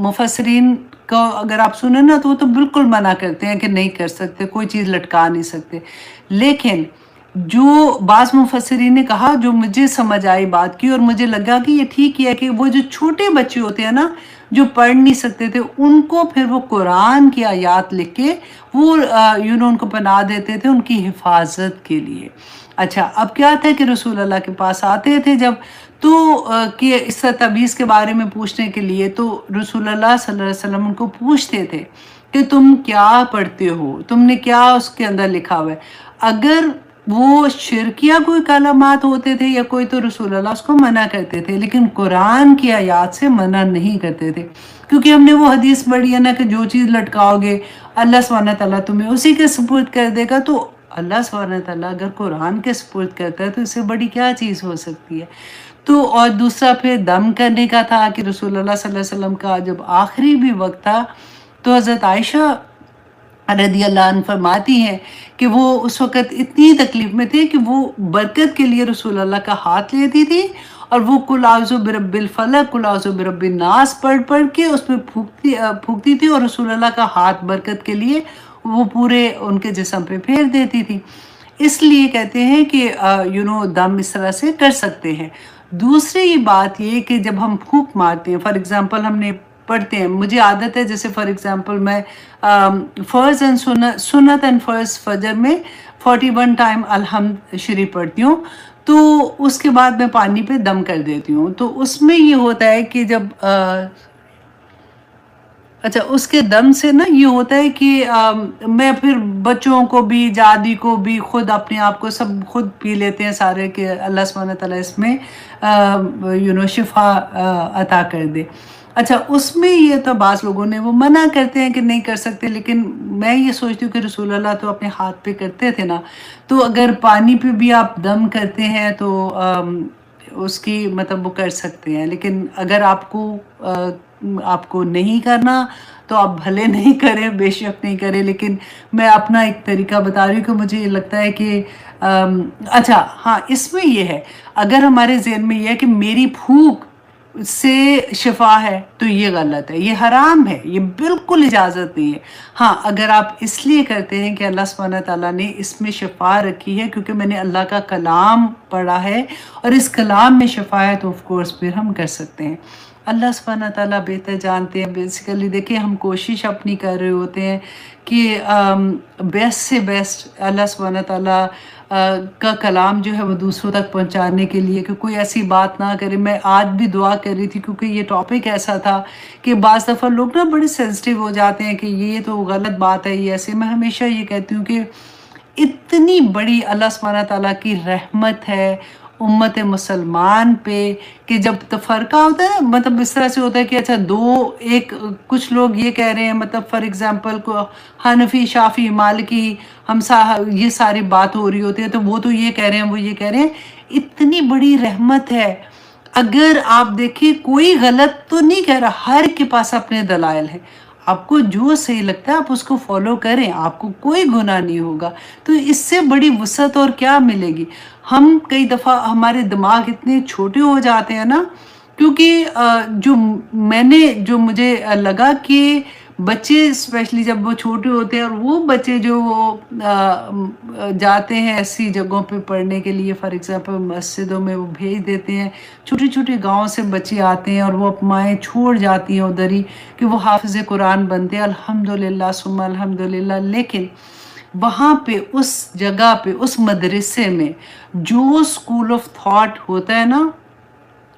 मुफस्सिरीन को अगर आप सुने ना, तो वो तो बिल्कुल मना करते हैं कि नहीं कर सकते, कोई चीज़ लटका नहीं सकते। लेकिन जो बाज़ मुफस्सिरीन ने कहा, जो मुझे समझ आई बात की और मुझे लगा कि ये ठीक ही है, कि वो जो छोटे बच्चे होते हैं ना, जो पढ़ नहीं सकते थे, उनको फिर वो कुरान की आयात लिख के वो उनको पढ़ा देते थे उनकी हिफाजत के लिए। अच्छा, अब क्या था कि रसूल अल्लाह के पास आते थे जब, तो कि इस तबीज़ के बारे में पूछने के लिए, तो रसूल अल्लाह सल्लल्लाहु अलैहि वसल्लम उनको पूछते थे कि तुम क्या पढ़ते हो, तुमने क्या उसके अंदर लिखा हुआ है। अगर वो शिरकिया कोई कलामात होते थे या कोई, तो रसूल अल्लाह उसको मना करते थे, लेकिन कुरान की आयत से मना नहीं करते थे। क्योंकि हमने वो हदीस पढ़ी है ना कि जो चीज़ लटकाओगे अल्लाह सुब्हानहू तआला तुम्हें उसी के सुपुर्द कर देगा। तो अल्लाह सुब्हानहू तआला अगर कुरान के सुपुर्द करता है तो इससे बड़ी क्या चीज़ हो सकती है। तो और दूसरा फिर दम करने का था कि रसूलुल्लाह सल्लल्लाहु अलैहि वसल्लम का जब आखिरी भी वक्त था तो हज़रत आयशा रदी अल्लाह अन्हा फरमाती हैं कि वो उस वक़्त इतनी तकलीफ़ में थे कि वो बरकत के लिए रसूल अल्लाह का हाथ लेती थी और वो कुल आउज़ु बिरब्बिल फलक, कुल आउज़ु बिरब्बिन नास पढ़ के उसमें फूँकती थी और रसूल अल्लाह का हाथ बरकत के लिए वो पूरे उनके जिस्म पे फेर देती थी। इसलिए कहते हैं कि दम इस तरह से कर सकते हैं। दूसरी बात ये कि जब हम फूँक मारते हैं, फॉर एग्ज़ाम्पल हमने पढ़ते हैं, मुझे आदत है जैसे फॉर एग्ज़ाम्पल मैं फ़र्ज़ एंड सुन्नत एंड फ़र्ज़ फ़जर में 41 टाइम अलहम्द शरीफ पढ़ती हूँ, तो उसके बाद मैं पानी पे दम कर देती हूँ। तो उसमें ये होता है कि जब अच्छा उसके दम से ना ये होता है कि मैं फिर बच्चों को भी, जादी को भी, खुद अपने आप को सब खुद पी लेते हैं सारे कि अल्लाह सुब्हानहू तआला इसमें शिफा अता कर दे। अच्छा उसमें ये तो बाज़ लोगों ने वो मना करते हैं कि नहीं कर सकते, लेकिन मैं ये सोचती हूँ कि रसूल अल्लाह तो अपने हाथ पे करते थे ना, तो अगर पानी पे भी आप दम करते हैं तो उसकी मतलब वो कर सकते हैं। लेकिन अगर आपको नहीं करना तो आप भले नहीं करें, बेशक नहीं करें, लेकिन मैं अपना एक तरीका बता रही हूँ कि मुझे ये लगता है कि अच्छा हाँ, इसमें ये है, अगर हमारे ज़हन में ये है कि मेरी फूँक से शिफा है तो ये गलत है, ये हराम है, ये बिल्कुल इजाज़त नहीं है। हाँ, अगर आप इसलिए करते हैं कि अल्लाह सुब्हानहू तआला ने इसमें शिफा रखी है क्योंकि मैंने अल्लाह का कलाम पढ़ा है और इस कलाम में शिफा है, तो ऑफ कोर्स फिर हम कर सकते हैं। अल्लाह सुब्हानहू तआला बेहतर जानते हैं। बेसिकली देखिए हम कोशिश अपनी कर रहे होते हैं कि बेस्ट से बेस्ट अल्लाह सुब्हानहू तआला का कलाम जो है वो दूसरों तक पहुंचाने के लिए कि कोई ऐसी बात ना करे। मैं आज भी दुआ कर रही थी क्योंकि ये टॉपिक ऐसा था कि बाज़ दफ़ा लोग ना बड़े सेंसिटिव हो जाते हैं कि ये तो गलत बात है, ये ऐसे। मैं हमेशा ये कहती हूँ कि इतनी बड़ी अल्लाह सुब्हानहू तआला की रहमत है उम्मत मुसलमान पे कि जब तफ़रक़ा होता है, मतलब इस तरह से होता है कि अच्छा कुछ लोग ये कह रहे हैं, मतलब फॉर एग्ज़ाम्पल को हनफी, शाफ़ी, मालिकी, ये सारी बात हो रही होती है, तो वो तो ये कह रहे हैं, वो ये कह रहे हैं। इतनी बड़ी रहमत है, अगर आप देखिए कोई गलत तो नहीं कह रहा, हर के पास अपने दलाइल हैं। आपको जो सही लगता है आप उसको फॉलो करें, आपको कोई गुनाह नहीं होगा। तो इससे बड़ी वुसअत और क्या मिलेगी। हम कई दफ़ा हमारे दिमाग इतने छोटे हो जाते हैं ना, क्योंकि जो मुझे लगा कि बच्चे स्पेशली जब वो छोटे होते हैं और वो बच्चे जो जाते हैं ऐसी जगहों पे पढ़ने के लिए, फॉर एग्ज़ाम्पल मस्जिदों में वो भेज देते हैं, छोटे-छोटे गाँव से बच्चे आते हैं और वो माएँ छोड़ जाती हैं उधर ही कि वो हाफ़िज़ कुरान बनते हैं, अल्हम्दुलिल्लाह सुम्मा अल्हम्दुलिल्लाह। लेकिन वहाँ पे उस जगह पे उस मदरसे में जो स्कूल ऑफ थॉट होता है ना,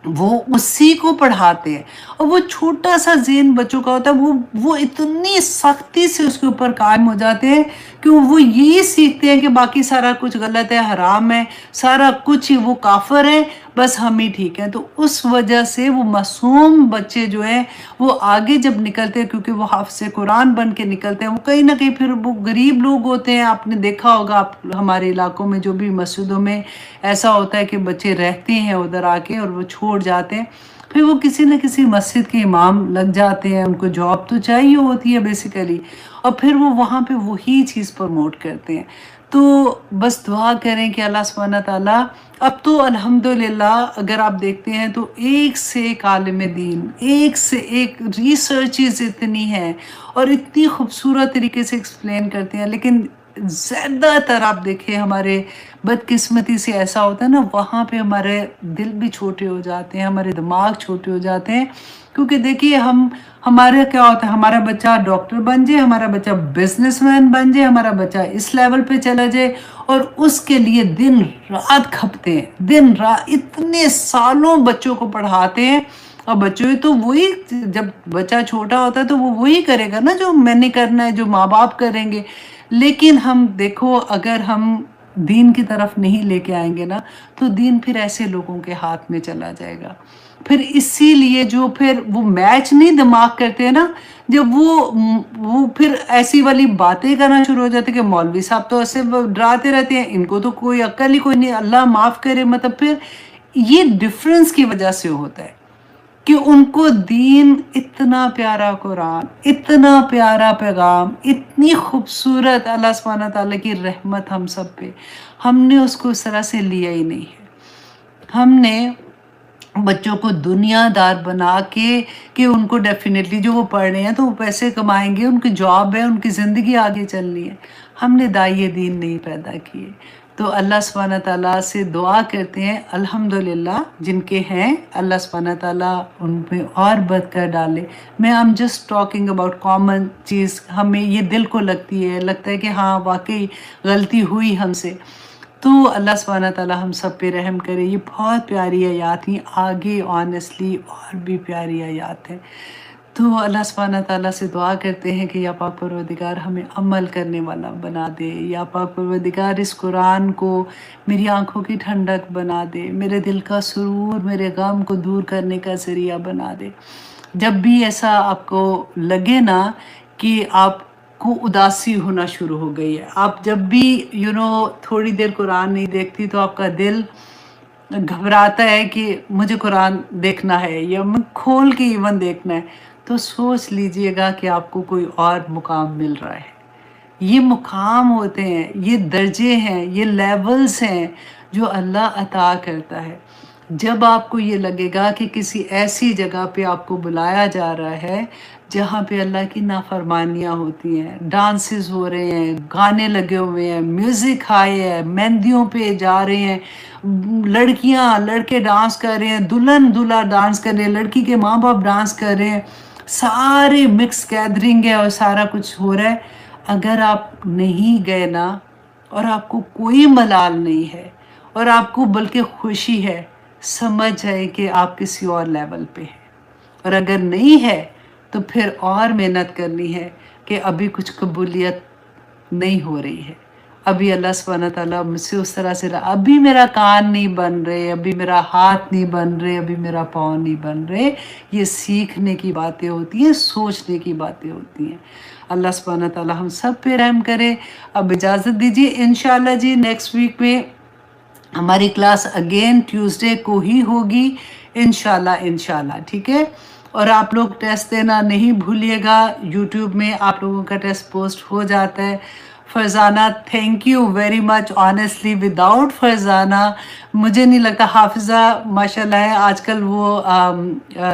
वो उसी को पढ़ाते हैं और वो छोटा सा ज़हन बच्चों का होता है, वो इतनी सख्ती से उसके ऊपर कायम हो जाते हैं कि वो यही सीखते हैं कि बाकी सारा कुछ गलत है, हराम है, सारा कुछ ही वो काफिर है, बस हम ही ठीक हैं। तो उस वजह से वो मासूम बच्चे जो हैं वो आगे जब निकलते हैं, क्योंकि वो हाफ़िज़ कुरान बन के निकलते हैं, वो कहीं ना कहीं फिर वो गरीब लोग होते हैं। आपने देखा होगा, आप हमारे इलाकों में जो भी मस्जिदों में ऐसा होता है कि बच्चे रहते हैं उधर आके और वो छोड़ जाते हैं, फिर वो किसी न किसी मस्जिद के इमाम लग जाते हैं, उनको जॉब तो चाहिए होती है बेसिकली, और फिर वो वहाँ पे वही चीज़ प्रमोट करते हैं। तो बस दुआ करें कि अल्लाह सुब्हानहू तआला, अब तो अल्हम्दुलिल्लाह अगर आप देखते हैं तो एक से एक आलिम दीन, एक से एक रिसर्चेस इतनी हैं और इतनी खूबसूरत तरीके से एक्सप्लेन करते हैं। लेकिन ज़्यादातर आप देखें हमारे बदकिस्मती से ऐसा होता है ना, वहाँ पे हमारे दिल भी छोटे हो जाते हैं, हमारे दिमाग छोटे हो जाते हैं। क्योंकि देखिए हमारे क्या होता है, हमारा बच्चा डॉक्टर बन जाए, हमारा बच्चा बिजनेसमैन बन जाए, हमारा बच्चा इस लेवल पे चला जाए, और उसके लिए दिन रात खपते हैं, दिन रात इतने सालों बच्चों को पढ़ाते हैं। और बच्चों तो वही, जब बच्चा छोटा होता है तो वो वही करेगा ना जो मैंने करना है, जो माँ बाप करेंगे। लेकिन हम देखो, अगर हम दीन की तरफ नहीं लेके आएंगे ना, तो दीन फिर ऐसे लोगों के हाथ में चला जाएगा। پھر اسی لیے جو پھر وہ میچ نہیں دماغ کرتے ہیں نا، جب وہ پھر ایسی والی باتیں کرنا شروع ہو جاتے کہ مولوی صاحب تو ایسے ڈراتے رہتے ہیں، ان کو تو کوئی عقل ہی کوئی نہیں، اللہ معاف کرے. مطلب پھر یہ ڈفرنس کی وجہ سے ہوتا ہے کہ ان کو دین اتنا پیارا قرآن، اتنا پیارا پیغام، اتنی خوبصورت اللہ سبحانہ تعالیٰ کی رحمت ہم سب پہ، ہم نے اس کو اس طرح سے لیا ہی نہیں ہے. ہم نے بچوں کو دنیا دار بنا کے کہ ان کو ڈیفینیٹلی جو وہ پڑھ رہے ہیں تو وہ پیسے کمائیں گے، ان کی جاب ہے، ان کی زندگی آگے چلنی ہے. ہم نے داعیے دین نہیں پیدا کیے. تو اللہ سبحانہ تعالیٰ سے دعا کرتے ہیں الحمدللہ جن کے ہیں، اللہ سبحانہ تعالیٰ ان پہ اور برکت ڈالے. میں I'm just talking about common چیز، ہمیں یہ دل کو لگتی ہے، لگتا ہے کہ ہاں واقعی غلطی ہوئی ہم سے. تو اللہ سبحانہ تعالیٰ ہم سب پہ رحم کرے. یہ بہت پیاری آیات ہیں، آگے آنیسٹلی اور بھی پیاری آیات ہیں. تو اللہ سبحانہ تعالیٰ سے دعا کرتے ہیں کہ یا پاک پروردگار ہمیں عمل کرنے والا بنا دے، یا پاک پروردگار اس قرآن کو میری آنکھوں کی ٹھنڈک بنا دے، میرے دل کا سرور، میرے غم کو دور کرنے کا ذریعہ بنا دے. جب بھی ایسا آپ کو لگے نا کہ آپ کو اداسی ہونا شروع ہو گئی ہے، آپ جب بھی تھوڑی دیر قرآن نہیں دیکھتی تو آپ کا دل گھبراتا ہے کہ مجھے قرآن دیکھنا ہے یا کھول کے ایون دیکھنا ہے، تو سوچ لیجئے گا کہ آپ کو کوئی اور مقام مل رہا ہے. یہ مقام ہوتے ہیں، یہ درجے ہیں، یہ لیولز ہیں جو اللہ عطا کرتا ہے. جب آپ کو یہ لگے گا کہ کسی ایسی جگہ پہ آپ کو بلایا جا رہا ہے جہاں پہ اللہ کی نافرمانیاں ہوتی ہیں، ڈانسز ہو رہے ہیں، گانے لگے ہوئے ہیں، میوزک ہائی ہے، مہندیوں پہ جا رہے ہیں، لڑکیاں لڑکے ڈانس کر رہے ہیں، دلہن دلہا ڈانس کر رہے ہیں، لڑکی کے ماں باپ ڈانس کر رہے ہیں، سارے مکس گیدرنگ ہے اور سارا کچھ ہو رہا ہے. اگر آپ نہیں گئے نا اور آپ کو کوئی ملال نہیں ہے اور آپ کو بلکہ خوشی ہے، سمجھ جائے کہ آپ کسی اور لیول پہ ہیں. اور اگر نہیں ہے تو پھر اور محنت کرنی ہے کہ ابھی کچھ قبولیت نہیں ہو رہی ہے، ابھی اللہ سبحانہ تعالیٰ مجھ سے اس طرح سے ابھی میرا کان نہیں بن رہے، ابھی میرا ہاتھ نہیں بن رہے، ابھی میرا پاؤں نہیں بن رہے. یہ سیکھنے کی باتیں ہوتی ہیں، سوچنے کی باتیں ہوتی ہیں. اللہ سبحانہ تعالیٰ ہم سب پہ رحم کرے. اب اجازت دیجیے، انشاءاللہ جی نیکسٹ ویک میں ہماری کلاس اگین ٹیوزڈے کو ہی ہوگی انشاءاللہ. ٹھیک ہے؟ اور آپ لوگ ٹیسٹ دینا نہیں بھولیے گا. یوٹیوب میں آپ لوگوں کا ٹیسٹ پوسٹ ہو جاتا ہے. Farzana thank you very much. Honestly without Farzana مجھے نہیں لگتا. حافظہ ماشاءاللہ ہے، آج کل وہ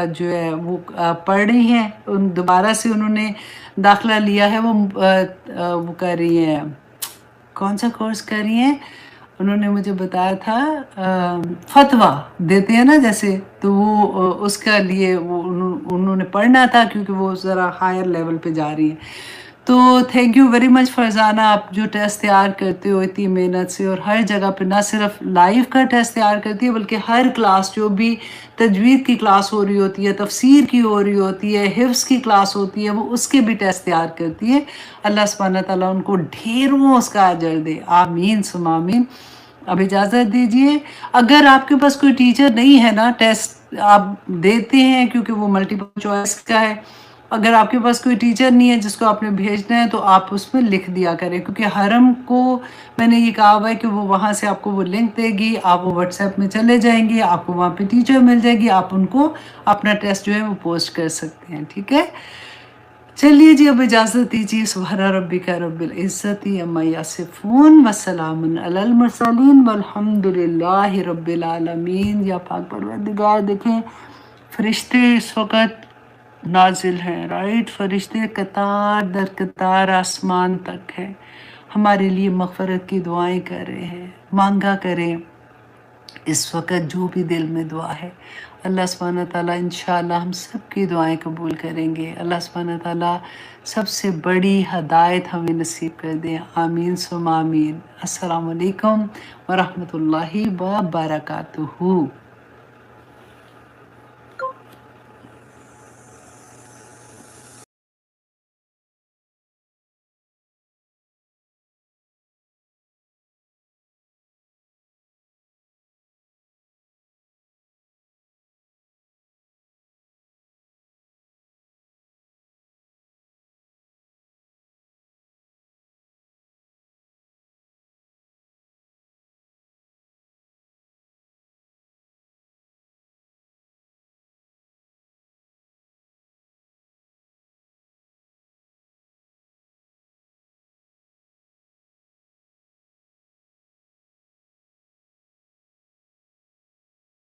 جو ہے وہ پڑھ رہی ہیں، دوبارہ سے انہوں نے داخلہ لیا ہے، وہ کر رہی ہیں، کون سا کورس کر رہی ہیں انہوں نے مجھے بتایا تھا، فتویٰ دیتے ہیں نا جیسے، تو وہ اس کا لیے وہ انہوں نے پڑھنا تھا کیونکہ وہ ذرا ہائر لیول پہ جا رہی ہیں. تو thank you very much Farzana, آپ جو ٹیسٹ تیار کرتے ہو اتنی محنت سے، اور ہر جگہ پہ نہ صرف لائیو کا ٹیسٹ تیار کرتی ہے بلکہ ہر کلاس جو بھی تجوید کی کلاس ہو رہی ہوتی ہے، تفسیر کی ہو رہی ہوتی ہے، حفظ کی کلاس ہوتی ہے، وہ اس کے بھی ٹیسٹ تیار کرتی ہے. اللہ سبحانہ تعالیٰ ان کو ڈھیروں اس کا اجر دے، آمین ثم آمین. اب اجازت دیجیے، اگر آپ کے پاس کوئی ٹیچر نہیں ہے نا، ٹیسٹ آپ دیتے ہیں کیونکہ وہ ملٹیپل چوائس کا ہے، اگر آپ کے پاس کوئی ٹیچر نہیں ہے جس کو آپ نے بھیجنا ہے تو آپ اس میں لکھ دیا کریں، کیونکہ حرم کو میں نے یہ کہا ہوا ہے کہ وہ وہاں سے آپ کو وہ لنک دے گی، آپ وہ واٹس ایپ میں چلے جائیں گے، آپ کو وہاں پہ ٹیچر مل جائے گی، آپ ان کو اپنا ٹیسٹ جو ہے وہ پوسٹ کر سکتے ہیں. ٹھیک ہے؟ چلیے جی اب اجازت دیجیے. سبحان ربک رب العزت عما یصفون وسلام علی المرسلین والحمد للہ رب العالمین. یا پاک پروردگار دیکھیں فرشتے اس وقت نازل ہیں، رائٹ؟ فرشتے قطار در قطار آسمان تک ہیں، ہمارے لیے مغفرت کی دعائیں کر رہے ہیں. مانگا کریں اس وقت جو بھی دل میں دعا ہے، اللہ سبحانہ تعالیٰ انشاءاللہ ہم سب کی دعائیں قبول کریں گے. اللہ سبحانہ تعالیٰ سب سے بڑی ہدایت ہمیں نصیب کر دیں، آمین ثم آمین. السلام علیکم ورحمۃ اللہ وبرکاتہ.